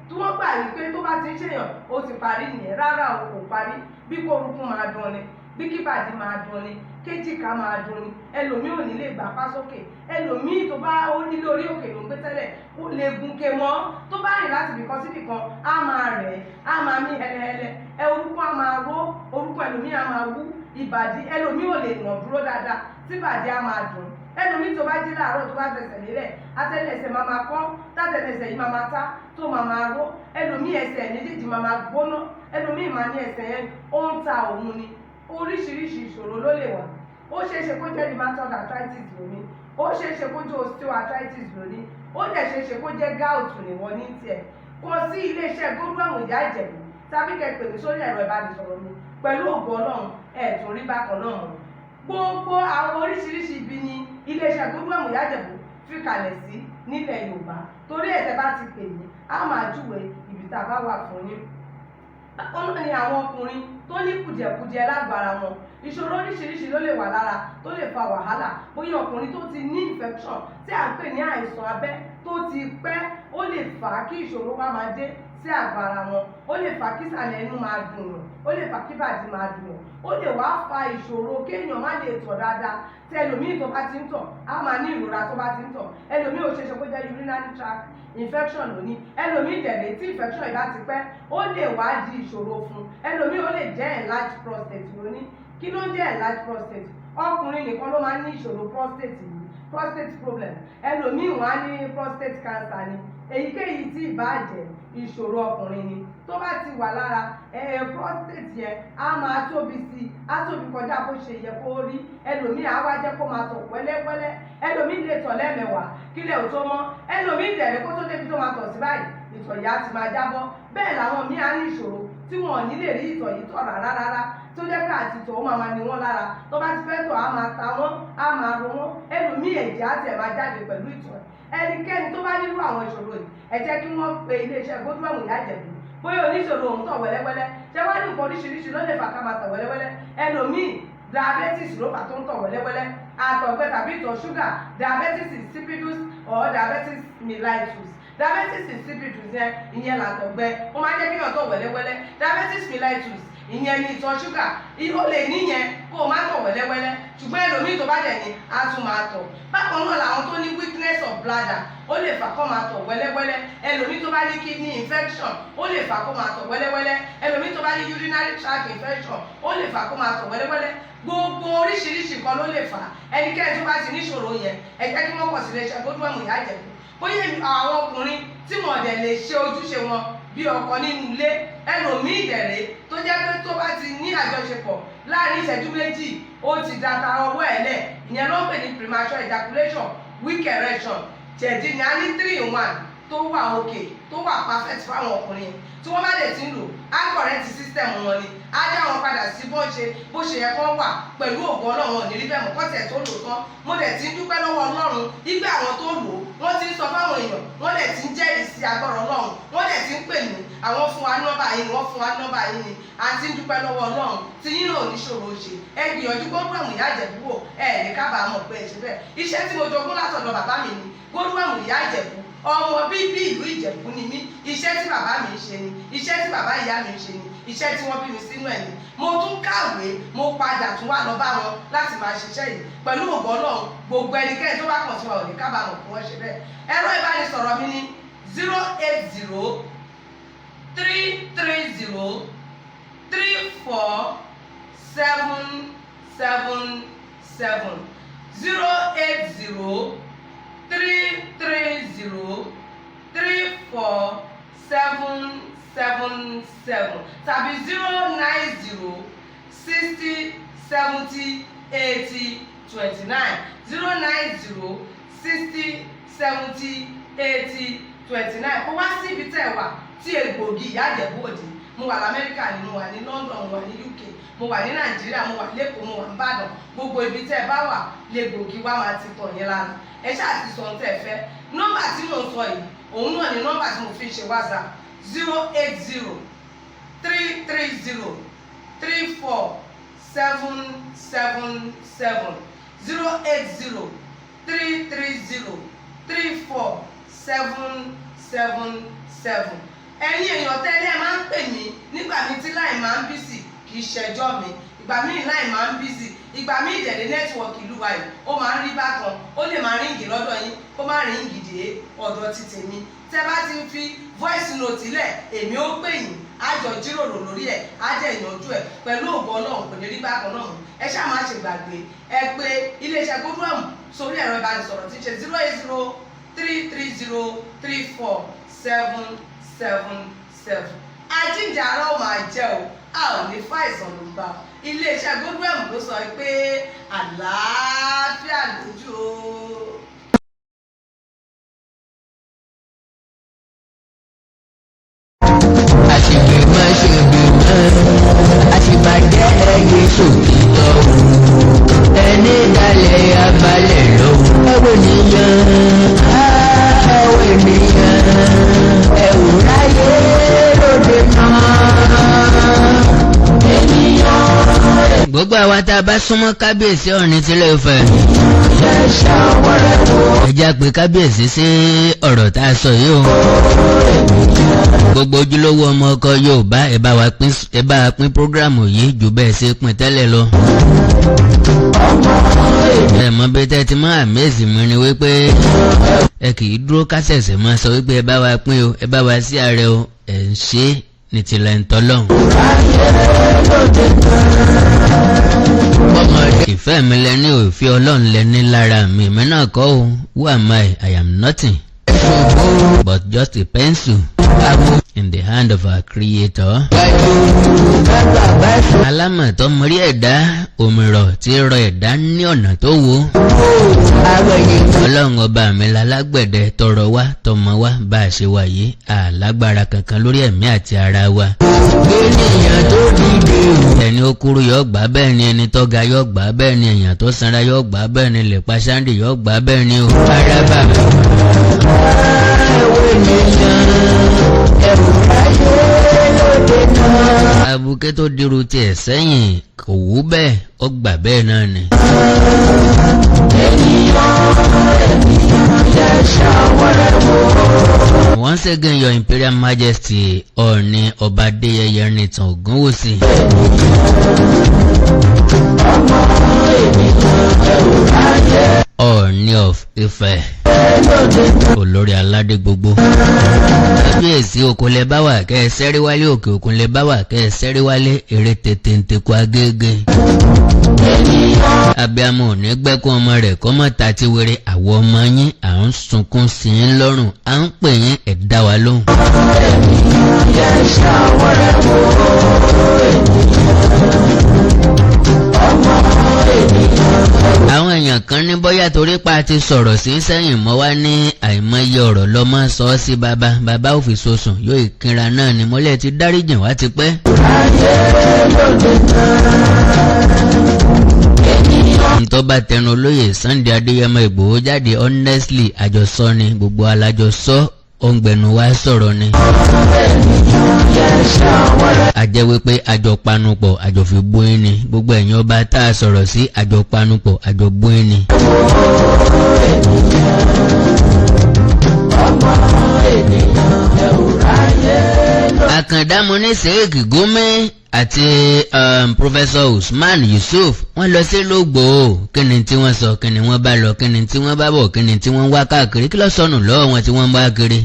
tí wọ́n gbà rí pé tó bá ti ń ṣèyàn ó ti parí nìyẹn. Rárá o, kò parí. Bí kò orúkún máa dùn ni, bí kíbàdí máa dùn ni, kéjìká máa dùn ni, ẹlòmíì ò ní lè gbà pá sókè, ẹlòmíì tó bá ó nílé orí òkè ló ń gbé tẹ́lẹ̀ ó lè gúnké mọ́, tó bá rìn láti ibìkan sí ibìkan á máa rẹ̀, á máa mí hẹlẹhẹlẹ, orúkún á máa ró, orúkún ẹlòmíì á máa wú, ìbàdí ẹlòmíì ò lè nà dúró dáadáa tí ìbàdí á máa dùn. Ẹlòmíì tó bá jí láàárọ̀ tó bá fẹsẹ̀ lélẹ̀ àtẹ́lẹsẹ̀ máa máa kán, tátẹ́lẹsẹ̀ yìí máa máa tá tó máa máa ró, ẹlòmíì ẹsẹ̀ méjèèjì máa máa gbóná, ẹlòmíì máa ní ẹsẹ̀ yẹn ó ń ta òun ni. Oríṣiríṣi ìṣòro ló lè wà. Ó ṣeéṣe kó jẹ́ rheumatoid arthritis lónìí, ó ṣeéṣe kó jẹ́ osteoarthritis lónìí, ó dẹ̀ ṣeéṣe kó jẹ́ gout nìwọ̀n ní tiẹ̀. Kàn sí iléeṣẹ́ Gómìnà Ìyá Ìjẹ̀bú tàbí kẹ́ pè mí sórí ẹ̀rọ ìbánisọ̀rọ̀ mi pẹ̀lú ògo Ọlọ́run ẹ̀ tún rí bákan náà mọ́. Gbogbo àwọn oríṣiríṣi ibi ni iléeṣẹ́ Gómìnà Ìyá Ìjẹ̀bú fi kalẹ̀ sí nílẹ̀ Yorùbá, torí ẹ̀tẹ̀ bá ti pè mí á máa júwe ibi tá a bá wà fún yín. Bákan náà ni àwọn ọkùnrin tó ní kùdìẹ̀kudiẹ lágbára wọn, ìṣòro oríṣiríṣi ló lè wà lára tó lè fa wàhálà. Bóyá ọkùnrin tó ti ní infection tí à ń pè ní àìsàn abẹ́ tó ti pẹ́, ó lè fà á kí ìṣòro wá máa dé sí àgọ́ ara wọn, ó lè fa kí ìsàlẹ̀ inú máa dùn yàn, ó lè fa kí bàdí máa dùn yàn, ó lè wá fa ìṣòro kéèyàn má lè tọ̀ dáadáa. Tí ẹlòmíì tó bá ti ń tọ̀ á máa ní ìrora tó bá ti ń tọ̀, ẹlòmíì ò ṣeéṣe kó jẹ́ urinary tract infection lóní, ẹlòmíì dẹ̀rẹ̀ tí infection ìbá ti pẹ́ ó lè wá di ìṣòro fún, ẹlòmíì ó lè jẹ́ enlarged prostate lóní. Kí ló ń jẹ́ enlarged prostate? Ọkùnrin nìkan ló máa ń ní ìṣòro prostate yìí, prostate problem. Ẹlòmíì wọ́n á ní prostate cancer ni, èyíkéyìí tí ìbá jẹ́ ìṣòro ọkùnrin ni tó bá ti wà lára prostate yẹn á máa tóbi sí i, á tóbi kọjá bó ṣe yẹ kó rí. Ẹlòmíì á wá jẹ́ kó máa tọ̀ wẹ́lẹ́wẹ́lẹ́, ẹlòmíì lè tọ̀ lẹ́ẹ̀mẹwàá kílẹ̀ ò tó mọ́, ẹlòmíì dẹ̀rẹ̀ kó tó débi tó máa tọ̀ sí báyìí ìtọ̀ yìí á ti máa jábọ́. Bẹ́ẹ̀ làwọn míì á ní ìṣòro tí wọn ò ní lè rí ìtọ̀ yìí tọ̀ rárá tó jẹ́ pé àti tọ̀ ó máa ní wọ́n lára, tó bá ti fẹ́ tọ̀ á máa ta wọ́n, á máa ro wọ́n, ẹlòmíì ẹ̀jẹ̀ á tẹ̀ máa jáde pẹ̀lú ìtọ̀. Ẹnikẹ́ni tó bá nírú àwọn ìṣòro yìí ẹ jẹ́ kí wọ́n pe iléeṣẹ́ Godwin Ìyá Ìjẹ̀bú. Bóyá oníṣòro òun tọ̀ wẹ́lẹ́wẹ́lẹ́, ṣé wá ní nǹkan oríṣiríṣi ló lè fà ká máa tọ̀ wẹ́lẹ́wẹ́lẹ́. Ẹlòmíì diabetes ló fà tó ń tọ̀ wẹ́lẹ́wẹ́lẹ́, àtọ̀gbẹ tàbí ìtọ̀ ṣúgà, diabetes insipidus or diabetes mellitus. Diabetes insipidus yẹn ìyẹn làtọ̀gbẹ, ó máa ń jẹ́ kí èèyàn tọ̀ wẹ́lẹ́wẹ́lẹ́. Diabetes mellitus ìyẹn ni ìtọ̀ ṣúgà, ó lè níyẹn kó o má tọ̀ wẹ́lẹ́wẹ́lẹ́, ṣùgbọ́n ẹlòmíì tó bá dẹ̀ ní á tún máa tọ̀. Bákan náà làwọn tó ní weakness of bladder ó lè fà kó máa tọ̀ wẹ́lẹ́wẹ́lẹ́. Ẹlòmíì tó bá ní kidney infection ó lè fà kó máa tọ̀ wẹ́lẹ́wẹ́lẹ́. Ẹlòmíì tó bá ní urinary tract infection ó lè fà kó máa tọ̀ wẹ́lẹ́wẹ́lẹ́. Gbogbo oríṣiríṣi nǹkan ló lè fà. Ẹnikẹ́ni tó bá ti níṣòro yẹn ẹ jẹ́ kí wọ́n kọ̀ sí iléeṣẹ́ Godwin Ìyá Ìjẹ̀bú. Bóyá àwọn ọkùnrin tí wọ́n dẹ̀ lè ṣe ojúṣe wọn bí ọkọ nínú ilé, ẹlòmíì dẹ̀rẹ̀ tó jẹ́ pé tó bá ti ní àjọṣepọ̀ láàrin ìṣẹ́jú méjì ó ti da tara ọwọ́ ẹ̀ lẹ̀, ìyẹn ló ń pè ní premature ejaculation, weak erection. Jẹ̀dí ni a ní 3-in-1 tó wà òkè tó wà perfect fáwọn ọkùnrin tí wọ́n bá lè ti ń lò á correct system wọn ni, á dá wọn padà sí bó ṣe yẹ kó wà pẹ̀lú ògo Ọlọ́run ò ní rí bẹ́ẹ̀ mọ́ kọ́tẹ̀ tó lò tán. Mo dẹ̀ ti ń dúpẹ́ lọ́wọ́ Ọlọ́run ìgbà àwọn tó lò wọ́n ti ń sọ fáwọn èèyàn, wọ́n dẹ̀ ti ń jẹ́rìí sí agbára Ọlọ́run, wọ́n dẹ̀ ti ń pè mí, àwọn fún wa nọ́mbà yìí ni wọ́n fún wa nọ́mbà yìí ni, a ti ń dúpẹ́ lọ́wọ́ Ọlọ́run tí yín náà níṣòro ṣe. Ẹ gbìyànjú Godwin Ìyá Ìjẹ̀bú wò, ẹ ní kábàámọ̀ pé ẹ ṣe bẹ́ẹ̀. Iṣẹ́ tí mo jogún látọ̀dọ̀ bàbá mi ni Godwin Ìyá Ìjẹ̀bú, ọmọ bíbí ìlú Ìjẹ̀bú ni mí. Iṣẹ́ tí bàbá mi ń ṣe ni, iṣẹ́ tí bàbá ìyá mi ń ṣe ni, iṣẹ́ tí wọ́n bí mi sínú ẹ̀ ni. Mo tún kàwé, mo padà tún wá lọ bá wọn láti máa ṣiṣẹ́ yìí pẹ̀lú ògo Ọlọ́run. Gbogbo ẹnikẹ́ni tó bá kàn sí wa ò ní kábàámọ̀ fún wọn ṣe bẹ́ẹ̀. Ẹ̀rọ ìbánisọ̀rọ̀ mi ni 080-330-34777 080-330-34777 tàbí 090-60-70-80-29 090-60-70-80-29. Kó wá sí ibi tẹ́ wà tí egbògi Ìyá Ìjẹ̀bú òdì. Mo wà l'Amẹ́ríkà ni, mo wà ní London, mo wà ní UK, mo wà ní Nàìjíríà, mo wà l'Èkó, mo wà ní Ìbàdàn. Gbogbo ibi tẹ́ bá wà lẹ́gbògi wá máa ti tọ̀ yín lára. Ẹ ṣáà ti sọ ohun tẹ́ fẹ́. Nọ́mbà tí mo sọ yìí òun náà ni nọ́mbà tí mo fi ṣe WhatsApp 080-330-34777 080-330-34777. Ẹ̀yin èèyàn tẹ́lẹ̀ máa ń pè mí nígbà mi tí láì máa ń bísí, kì í ṣẹjọ́ mi. Ìgbà míì láì máa ń bísí, ìgbà míì ìdẹ̀lẹ̀ nẹ́tíwọ̀kì ìlú wa yìí ó máa ń rí bákan, ó lè máa ríǹgì lọ́dọ̀ yín kó má ríǹgì dé ọ̀dọ̀ ti tèmi. Tẹ́ bá ti ń fi voice note lẹ̀ èmi ó pè yín, á jọ jíròrò lórí ẹ̀, á jẹ́ ìyanjú ẹ̀ pẹ̀lú ògo Ọlọ́run, kò ní rí bákan náà. Ẹ ṣáà má ṣe gbàgbé ẹ pé iléeṣẹ́ Godwin sórí ẹ̀rọ ìbánisọ̀rọ̀ tí ń ṣe 080-330-34777. Àjíǹdàrà ó máa jẹ́ o, a ò ní fàìsàn ló ń bá. Iléeṣẹ́ Godwin ló sọ pé àlàáfíà lójú o. Àṣìbàjẹ́ ẹyẹ sòtítọ́ ẹni dalẹ̀ abalẹ̀ lọ́wọ́. Ẹ̀wọ̀n ènìyàn ẹ̀wù ráyé lóde náà. Gbogbo àwa tá a bá súnmọ́ kábíyèsí Ọ̀ọ̀ni tilẹ̀ Ifẹ̀. ẹ jẹ́ pé kábíyèsí sí ọ̀rọ̀ tá a sọ yìí o. gbogbo ojúlówó ọmọ ọkọ Yorùbá ẹ bá wa pín prógrámù yìí jù bẹ́ẹ̀ ṣe pín tẹ́lẹ̀ lọ. ẹ mọ bí tẹ́ ti mọ́ àmẹ́sì mi ni wípé ẹ kì í dúró kásẹ̀sẹ̀ máa sọ wípé ẹ bá wa pín o ẹ bá wa sí ààrẹ o ẹ̀ ń ṣe ní tilẹ̀ ń tọ́lọ́hùn. ìfẹ́ mi lẹ́ni òfin Ọlọ́run lẹ́ni lára mi èmi náà kọ́ o who am I am nothing but just a pencil in the hand of our creator. alámọ̀tọ́ mọ̀rí ẹ̀dá òmìrọ̀ tí rọ ẹ̀dá ní ọ̀nà tó wo. Ọlọ́run ọba mi lálágbẹ̀dẹ tọrọ wá tọmọ wá bá a ṣe wà yìí àlágbára kankan lórí ẹ̀mí àti ara wa. ẹni ó kúrú yóò gbà bẹ́ẹ̀ ni ẹni tó ga yóò gbà bẹ́ẹ̀ ni èèyàn tó sanra yóò gbà bẹ́ẹ̀ ni lèpa sáńdì yóò gbà bẹ́ẹ̀ ni o. arábà abuké tó dirú tiẹ̀ sẹ́yìn kò wú bẹ́ẹ̀ ó gbà bẹ́ẹ̀ náà ni. Once again, Your Imperial Majesty, Ooni Ọba Adéyẹyẹ Nìtàn Ògúnwùsì. Ooni of Ifẹ̀. Olórí aládé gbogbo. Kábíyèsí oko lẹ bá wà kẹ́ ẹ sẹ́rí wálé òkè òkun lẹ bá wà kẹ́ ẹ sẹ́rí wálé èrè tètè ń tekú agége. Abiyamọ ò ní gbẹ́kún ọmọ rẹ̀ kọ́ mọ́ ta ti wéré àwọ̀ ọmọ yín à ń sunkún sí yín lọ́rùn à ń pè yín ẹ̀ dá wa lóhùn. Àwọn èèyàn kan ní bóyá torí pa ti sọ̀rọ̀ sí sẹ́yìn mọ́ wá ní àìmọye ọ̀rọ̀ lọ́mọ sọ ọ́ sí bàbá òfin sosùn yóò ìkinra náà ni mọ́lẹ̀ ti dáríjìn wá ti pẹ́. tó bá tẹnu olóyè Sunday Adéyẹmọ Ìgbòho jáde honestly àjọsọ ni gbogbo alájọsọ òǹgbẹ̀nu wa sọ̀rọ̀ ni. àjẹ́ wípé àjọ panupọ̀ àjọ fi bóyín ni gbogbo ẹ̀yin ọba tá a sọ̀rọ̀ sí àjọ panupọ̀ àjọ bóyín ni. Àkàndá mo ní Sheikh Gumi àti Professor Usman Yusuf wọ́n lọ sí Lógbòó kí ni tí wọ́n sọ kí ni wọ́n bá lọ kí ni tí wọ́n bá bọ̀ kí ni tí wọ́n wá káàkiri kí ló sọnù lọ́wọ́ wọn tí wọ́n bá kiri.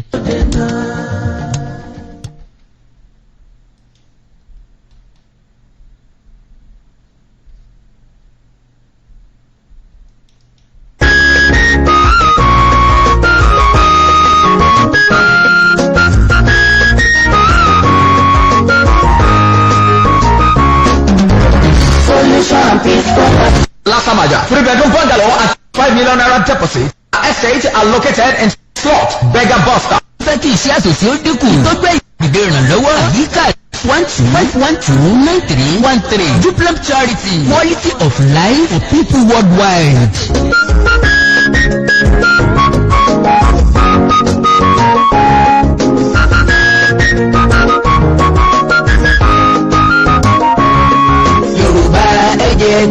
Lasamaja, 3-bedroom bungalow at 5 million naira deposit. Estate are located in slot Beggar Buster. fẹ́ kí iṣẹ́ àtòsí ó dínkù tó gbé ìgbé ìrànlọ́wọ́ àyíká 12-512-9313 Duplex Charity Quality of Life for People Worldwide.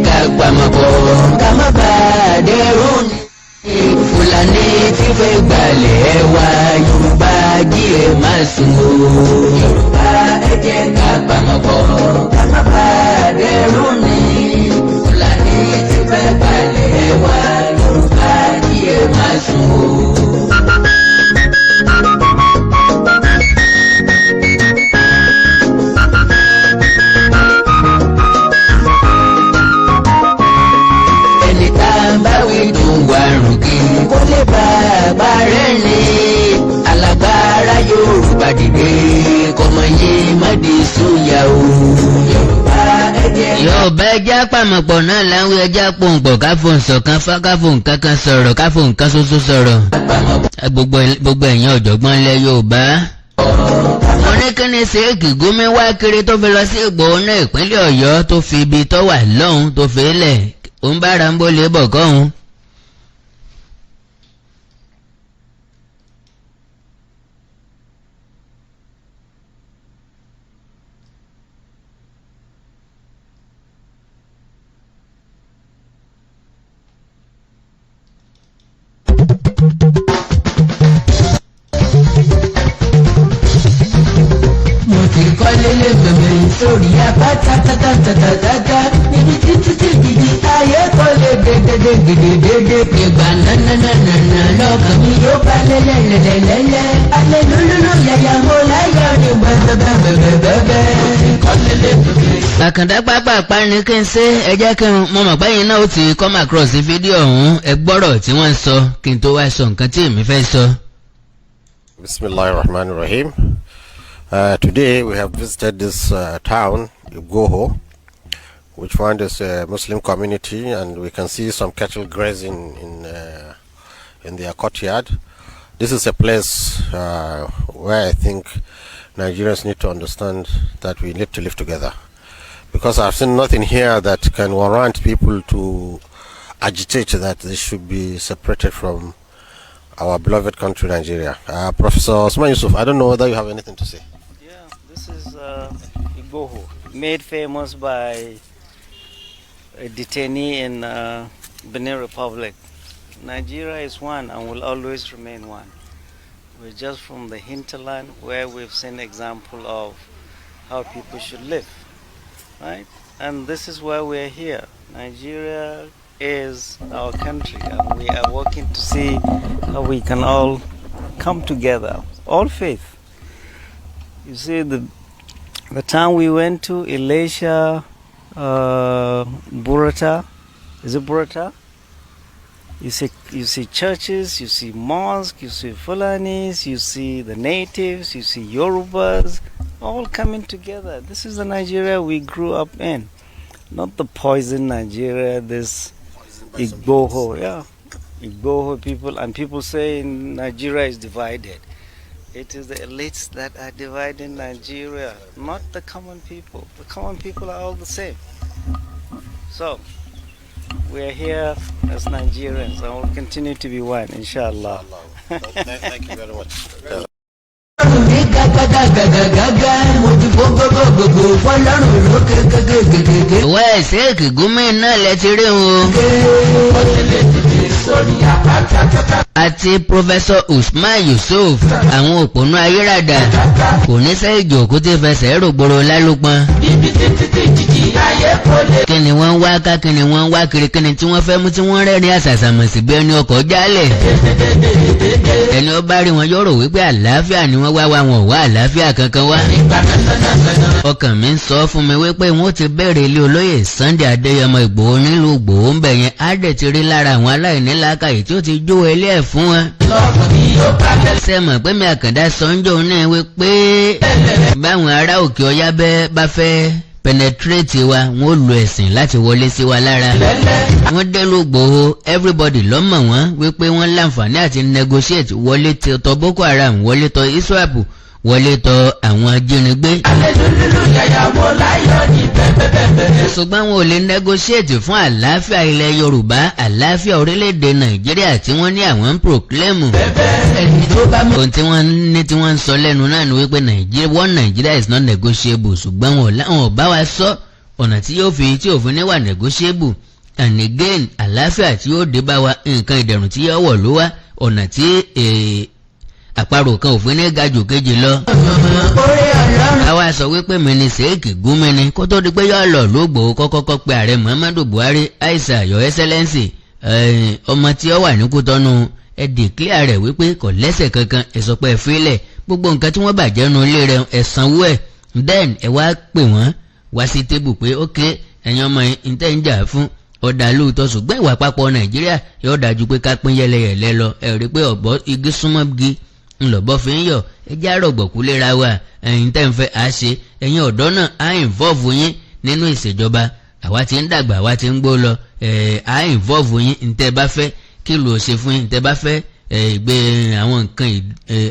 Ká pamọ́pọ̀ ká má bà dẹ́rù ní. Fúlàní tí fẹ́ gbalẹ̀ wa Yorùbá jí ẹ má sùn o. Yorùbá ẹ jẹ́ ká pamọ́pọ̀ ká má bà dẹ́rù ní. Fúlàní tí fẹ́ gbalẹ̀ wa Yorùbá jí ẹ má sùn o. Bàbá rẹ̀ ní alágbára Yorùbá dìde kọ́mọ yé mọ́dé sóyà o. Yorùbá ẹja pàmọ̀pọ̀ náà láwọn ẹja pòǹpọ̀ káfọ̀n ṣọ̀kan káfọ̀n kankan sọ̀rọ̀ káfọ̀n nǹkan ṣoṣo sọ̀rọ̀. Gbogbo ẹ̀yin ọ̀jọ̀gbọ́n ilẹ̀ Yorùbá. Wọ́n ní kí ni Sheikh Gumi wá kiri tó fi lọ sí Ìgbòho náà ìpínlẹ̀ Ọ̀yọ́ tó fi ibi tó wà lọ́hùn tó fi lẹ̀ ó ń bára ń bólè bọ̀ kọ́hún. tàtàtàtàtàtà níbi títí tí gidi ayé kò lè dédédédédédé. ìgbà nànànànà lọ́kàn mi yóò bá lẹ́lẹ́lẹ́lẹ́lẹ́. alẹ́ lúlúlú yàyà mo láyọ̀ ní bẹ́ẹ̀bẹ́ẹ̀bẹ́ẹ̀bẹ́ẹ̀. Àkàndá pápá ní kí n ṣe ẹ jẹ́ kí n mọ̀ pé yín náà ó ti come across fídíò ọ̀hún ẹ gbọ́rọ̀ tí wọ́n ń sọ kí n tó wá sọ nǹkan tí èmi fẹ́ sọ. Bismillahirrahmanirrahim. Today we have visited this town, Igboho, which found is a Muslim community, and we can see some cattle grazing in their courtyard. This is a place where I think Nigerians need to understand that we need to live together, because I've seen nothing here that can warrant people to agitate that they should be separated from our beloved country, Nigeria. Professor Osman Yusuf, I don't know whether you have anything to say. Yeah, this is Igboho, made famous by a detainee in Benin Republic. Nigeria is one and will always remain one. We're just from the hinterland where we've seen example of how people should live, right? And this is why we're here. Nigeria is our country, and we are working to see how we can all come together, all faith. You see, the town we went to, Elisha, Burata, is it Burata? You see churches, you see mosques, you see Fulanis, you see the natives, you see Yorubas, all coming together. This is the Nigeria we grew up in, not the poison Nigeria, this Igboho, yeah. Igboho people, and people say Nigeria is divided. It is the elites that are dividing Nigeria, not the common people. The common people are all the same. So, we are here as Nigerians and we'll continue to be one, inshallah. Thank you very much. Ṣéèkì gómìnà lẹ ti rí wọn. Àti Professor Usman Yusuf, àwọn òpònú ayérada kò ní sẹ́ ìjòkó tí fẹsẹ̀ rògbòrò lálùpọ̀n. Kí ni wọ́n ń wá ká, kí ni wọ́n ń wá kiri, kí ni tí wọ́n fẹ́ mú tí wọ́n rẹ́rìn àṣàṣàmọ̀ sí bí ẹni ọkọ̀ jálẹ̀. Ẹni ó bá rí wọn yóò rò wípé àlàáfíà ni wọ́n wá wọn ò wá àlàáfíà kankan wá. Ọkàn mi ń sọ fún mi wípé wọ́n ti bẹ̀rẹ̀ ilé olóyè Sunday Adéyẹmọ Ìgbòho nílùú Ìgbòho ń bẹ̀ yẹn á dẹ̀ ti rí lára àwọn aláìní làákàyè tí ó ti jó ilé ẹ̀ fún wọn. Ṣé mọ̀ pé mi Àkàndá sọ́njọ́ náà wípé báwọn ará òkè ọya bá fẹ́ penetrate wa wọ́n ó lo ẹ̀sìn láti wọlé sí wa lára. Wọ́n dẹ́lu Ìgbòho, everybody lọ́mọ̀ wọ́n wípé wọ́n láǹfààní àti negotiate wọlé tọ Boko Haram, wọlé tọ ISWAP, wọlé tọ àwọn ajínigbé. Ṣùgbọ́n wọn ò lè negotiate fún àlàáfíà ilẹ̀ Yorùbá, àlàáfíà orílẹ̀-èdè Nàìjíríà tí wọ́n ní àwọn ń proclaim. Ohun tí wọ́n ní tí wọ́n ń sọ lẹ́nu náà ni wípé Nigeria is not negotiable, ṣùgbọ́n wọn ò bá wa sọ ọ̀nà tí yóò fi tí òfin níwà negotiable. And again, àlàáfíà tí yóò dé bá wa, nǹkan ìdẹ̀rùn tí yóò wọ̀ ló wá, ọ̀nà tí àparò kan òfin ní gajù kejì lọ. Àwa sọ wípé mi ni Ṣéèkì Gúnmi kó tó di pé yóò lọ lóògbò kọ́kọ́kọ́ pé ààrẹ Muhammadu Buhari, Aisha Your Excellency, ọmọ tí ó wà ní Kútọ́nù ẹ declare rẹ̀ wípé kò lẹ́sẹ̀ kankan, ẹ sọ pé ẹ fílẹ̀ gbogbo nǹkan tí wọ́n bàjẹ́ nu ilé rẹ̀ ẹ sanwó ẹ̀, then ẹ wá pè wọ́n wá sí tébù pé ok ẹ̀yin ọmọ yìí tẹ́ ń jà fún ọ̀dà lóòótọ́, ṣùgbọ́n ìwà àpapọ̀ Nàìjíríà yóò dájú pé ká pín yẹlẹyẹlẹ lọ. Ẹ rí pé ọ̀bọ igi súnmọ́ igi ńlọ̀bọ fi ń yọ̀, ẹ jẹ́ àrọ̀gbọ̀kú léra wa, ẹ̀yin tẹ́ ń fẹ́ á ṣe, ẹ̀yin ọ̀dọ́ náà á involve yín nínú ìṣèjọba. Àwa ti ń dàgbà, àwa ti ń gbó lọ, á involve yín ntẹ́ bá fẹ́ kí ló ṣe fún yín, ntẹ́ bá fẹ́ gbé àwọn nǹkan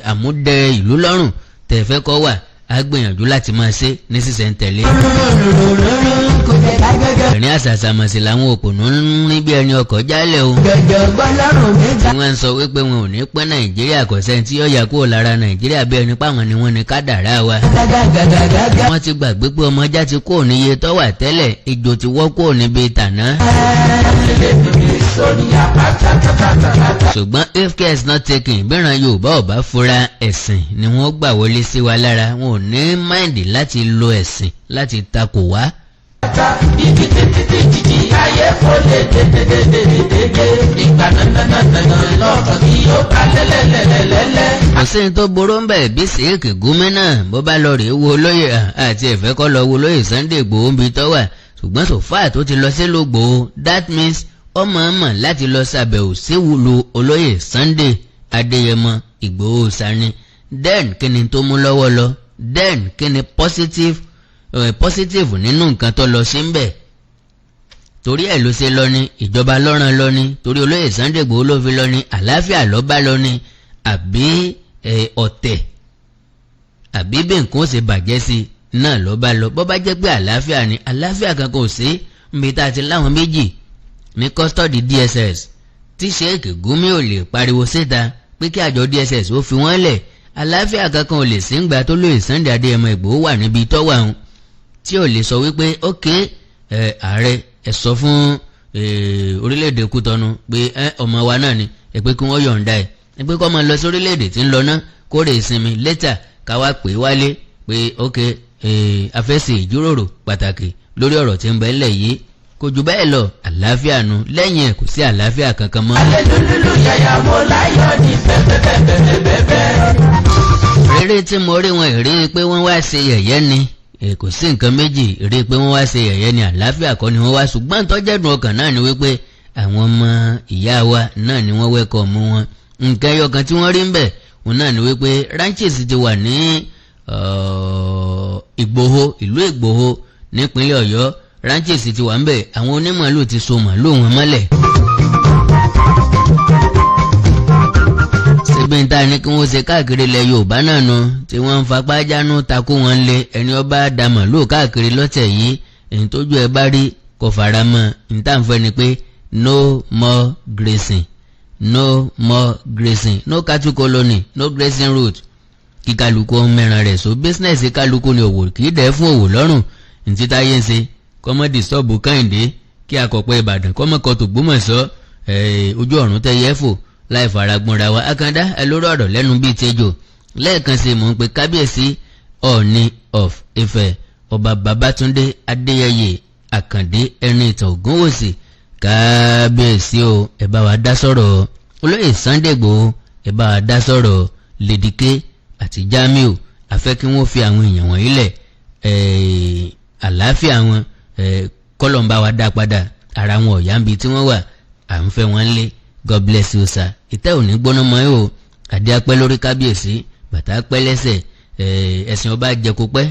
àmúdẹ ìlú lọ́rùn tẹ́ fẹ́ kọ́ wà, á gbìyànjú láti máa ṣe ní sísẹ̀ntẹ̀lé. Ẹ̀rín àṣàṣàmọ̀sí làwọn òpònú ń rí bí ẹni ọkọ̀ jálẹ̀ o. Wọ́n ń sọ wípé wọn ò ní pẹ́ Nàìjíríà, kò sẹ́ni tí yóò yà kúrò lára Nàìjíríà bí ẹni páwọn ni wọ́n ní kádàrá wa. Wọ́n ti gbàgbé pé ọmọjá ti kúrò níye tó wà tẹ́lẹ̀, ejò ti wọ́ kúrò níbi tàná. sórí àpátátátátátáta. ṣùgbọ́n if care is not taken bíran Yorùbá ò bá fura ẹ̀sìn ni wọ́n gbà wọlé sí wa lára wọn ò ní máìndì láti lo ẹ̀sìn láti takò wá. Ibi tètè jìjì ayé kò lè dédédédédédé. Ìgbà nananana lọ́kàn kí ó bá lẹ́lẹ́lẹ́lẹ́lẹ́. kò sí ní tó boró ń bẹ̀ bí Sèékì gómìnà bó bá lọ rèé wo olóyè àti ẹ̀fẹ́ kọ́ lọ wo olóyè Sunday Ìgbòho ń bi tọ́ wà ṣùgbọ́n sòfà tó ti lọ sí lógbòó that means ọmọ ọmọ láti lọ ṣàbẹ̀wò síwúlò olóyè Sunday Adéyẹmọ Ìgbòho Sani then kí ni tó mú lọ́wọ́ lọ then kí ni positive nínú nǹkan tó lọ sí ń bẹ̀ torí ẹ̀ ló ṣe lọ ní ìjọba lọ́ràn lọ ní torí olóyè Sunday Ìgbòho ló fi lọ ní àlàáfíà ló bá lọ ní àbí ọ̀tẹ̀ àbí bí nǹkan ó ṣe bàjẹ́ sí náà ló bá lọ bó bá jẹ́ pé àlàáfíà ni àlàáfíà kankan ò sí níbi tá a ti láwọn méjì ní custody DSS tí Sheikh Gumi ò lè pariwo síta pé kí àjọ DSS ó fi wọ́n lẹ̀ àlàáfíà kankan ò lè sí ń gbà tó lóye Sunday Adéyẹmọ Ìgbòho wà níbi tọ́wà ń tí ò lè sọ wípé ok ààrẹ ẹ sọ fún orílẹ̀-èdè Kútọ́nù pé ọmọ wa náà ni ẹ pé kí wọ́n yọ̀ǹda ẹ pé kó máa lọ sí orílẹ̀-èdè tí ń lọ ná kó rè ìsinmi létà káwá pè wálé pé ok afẹ́sẹ̀ ìjíròrò pàtàkì lórí ọ̀rọ̀ tí ń bẹ ńlẹ̀ yìí kò jù bẹ́ẹ̀ lọ àlàáfíà nu lẹ́yìn ẹ̀ kò sí àlàáfíà kankan mọ́. Alelúlúlú yàyà mo láyọ̀ ní bẹ́ẹ̀bẹ́ẹ̀bẹ́ẹ̀bẹ́ẹ̀. rere tí mo rí wọn rí pé wọ́n wá ṣe yẹ̀yẹ́ ni kò sí nǹkan méjì rí pé wọ́n wá ṣe yẹ̀yẹ́ ni àlàáfíà kọ́ ni wọ́n wá ṣùgbọ́n tọ́jẹ́dùn ọkàn náà ni wípé àwọn ọmọ ìyá wa náà ni wọ́n wẹ́kọ̀ mú wọn nǹkan ẹyọ kan tí wọ́n rí ń bẹ̀ òun náà ni wípé ranches ti wà ní Ìgbòho ìlú Ìgbòho nípínlẹ̀ Ọ̀yọ́ ranches ti wà ń bẹ̀ àwọn onímọ̀lú ti so màálù wọn mọ́lẹ̀. síbi ń ta ni kí wọ́n ṣe káàkiri ilẹ̀ Yorùbá náà nu tí wọ́n ń fapá jánu takó wọn lé ẹni ọba da màálù káàkiri lọ́tẹ̀ yìí èyí tójú ẹ bá rí kò fara mọ́ ìtànfẹ́ ni pé no more grazing no more grazing no cattle colony no grazing route kí kálukú mẹ́ran rẹ̀ so business kálukú ni òwò kì í dẹ̀ fún òwò lọ́rùn ntí táyé ń ṣe kọ́mọ́dì sọ́ọ̀bù Kẹ́hìndé kí akọ̀pẹ́ Ìbàdàn kọ́mọ́kọ́ tó Gbómọ̀ṣọ́ ojú ọ̀run tẹ́ yẹ fò láì faragbọ́nra wa Àkàndá ẹlóró ọ̀rọ̀ lẹ́nu bíi tẹjọ lẹ́ẹ̀kan sí mò ń pe kábíyèsí Ọọ̀ni of Ifẹ̀ ọba Babátúndé Adéyẹyè Àkàndé ẹni ìtàn Ògúnwùsì kábíyèsí o ẹ bá wa dá sọ̀rọ̀ olóyè Sunday Ìgbòho ẹ bá wa dá sọ̀rọ̀ Lédìké àti Jamiu afẹ́ kí wọ́n fi àwọn èèyàn wọ̀nyí lẹ̀ àlàáfíà wọn kọ́lọ̀mbá wa dá padà ara wọn ọ̀yá ń bi tí wọ́n wà à ń fẹ́ wọn lé God bless you sir ìtẹ́ òní gbóná mọ́ ẹ́ o àdé apẹ́ lórí kábíyèsí bàtà pẹ́ lẹ́sẹ̀ ẹ̀sìn ọba jẹko pẹ́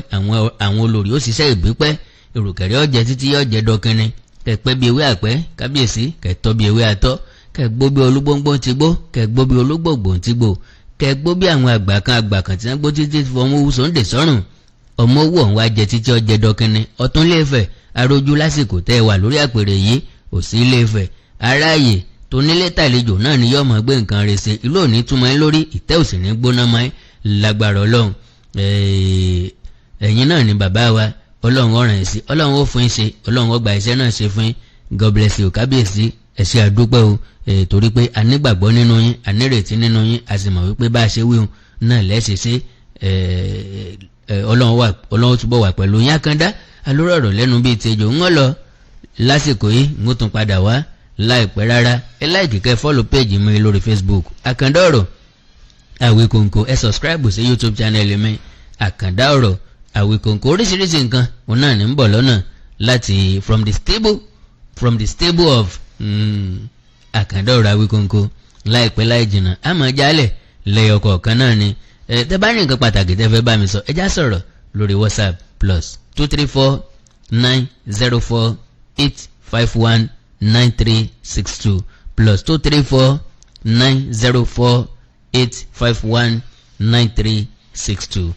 àwọn olórí ó ṣiṣẹ́ ìbí pẹ́ èròkẹ̀rẹ́ ọ̀jẹ̀ títí ọ̀jẹ̀ dọ́kínni kẹ̀pẹ́ bí ewé àpẹ́ kábíyèsí kẹ̀tọ́ bí ewé àtọ́ kẹ̀gbó bí olúgbóngbó ti gbó kẹ̀gbó bí olúgbògbò ti gbò kẹ̀gbó bí àwọn àgbà kan tí wọ́n gbó títí fọmọ owó sóńdè sọ́rùn ọmọ owó ọ̀hún wá jẹ títí ọ̀jẹ̀ dọ́kínni ọ̀tún Ilé-Ifẹ̀ arójú lásìkò tẹ́ ẹ wà lórí àpèrè yìí ò sí Ilé-Ifẹ̀ aráàyè tó nílé tàlejò náà ni yóò máa gbé nǹkan rẹ̀ ṣe ìlú òní túmọ̀ ẹ́ lórí ìtẹ́ òsì ní gbóná mọ́ ẹ́ lágbára Ọlọ́run ẹ̀yin náà ni bàbá wa Ọlọ́run ọ̀ràn ẹ̀ sí Ọlọ́run ó fún yín ṣe Ọlọ́run ó gba iṣẹ́ náà ṣe fún yín God bless you kábíyèsí ẹ ṣé àdúpẹ́ o torí pé a nígbàgbọ́ nínú yín a nírètí nínú yín a sì mọ̀ wípé bá a ṣe wíhun náà lẹ́sẹ̀ ṣe Ọlọ́run túbọ̀ wà pẹ̀lú yín Àkàndá alóró ọ̀rọ̀ lẹ́nu bíi tejò ń lọ lásìkò yìí ń tún padà wá láìpẹ́ rárá ẹ láìkì kẹ́ fọ́lù péjì mi lórí Facebook Àkàndá ọ̀rọ̀ Àwíkòǹkò ẹ subscribe sí YouTube channel mi Àkàndá ọ̀rọ̀ Àwíkòǹkò oríṣiríṣi nǹkan òun náà ní ń bọ̀ lọ́nà láti from the stable of Àkàndá ọ̀rọ̀ Àwíkòǹkò láìpẹ́ láì jìnnà àmọ́ jálẹ̀ lẹ́yọ̀ kọ̀ọ̀kan náà ni tẹ́ bá ní nǹkan pàtàkì tẹ́ fẹ́ bá mi sọ ẹ já sọ̀rọ̀ lórí WhatsApp +234 904 851 9362 +234 904 851 9362.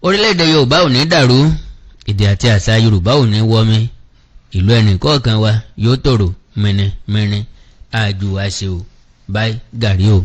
orílẹ̀-èdè Yorùbá ò ní dàrú èdè àti àṣà Yorùbá ò ní wọ́mi ìlú ẹnì kọ̀ọ̀kan wa yóò tòrò mẹ́nẹ́mẹ́nẹ́ àjò àṣẹ ò báyìí gàrí o.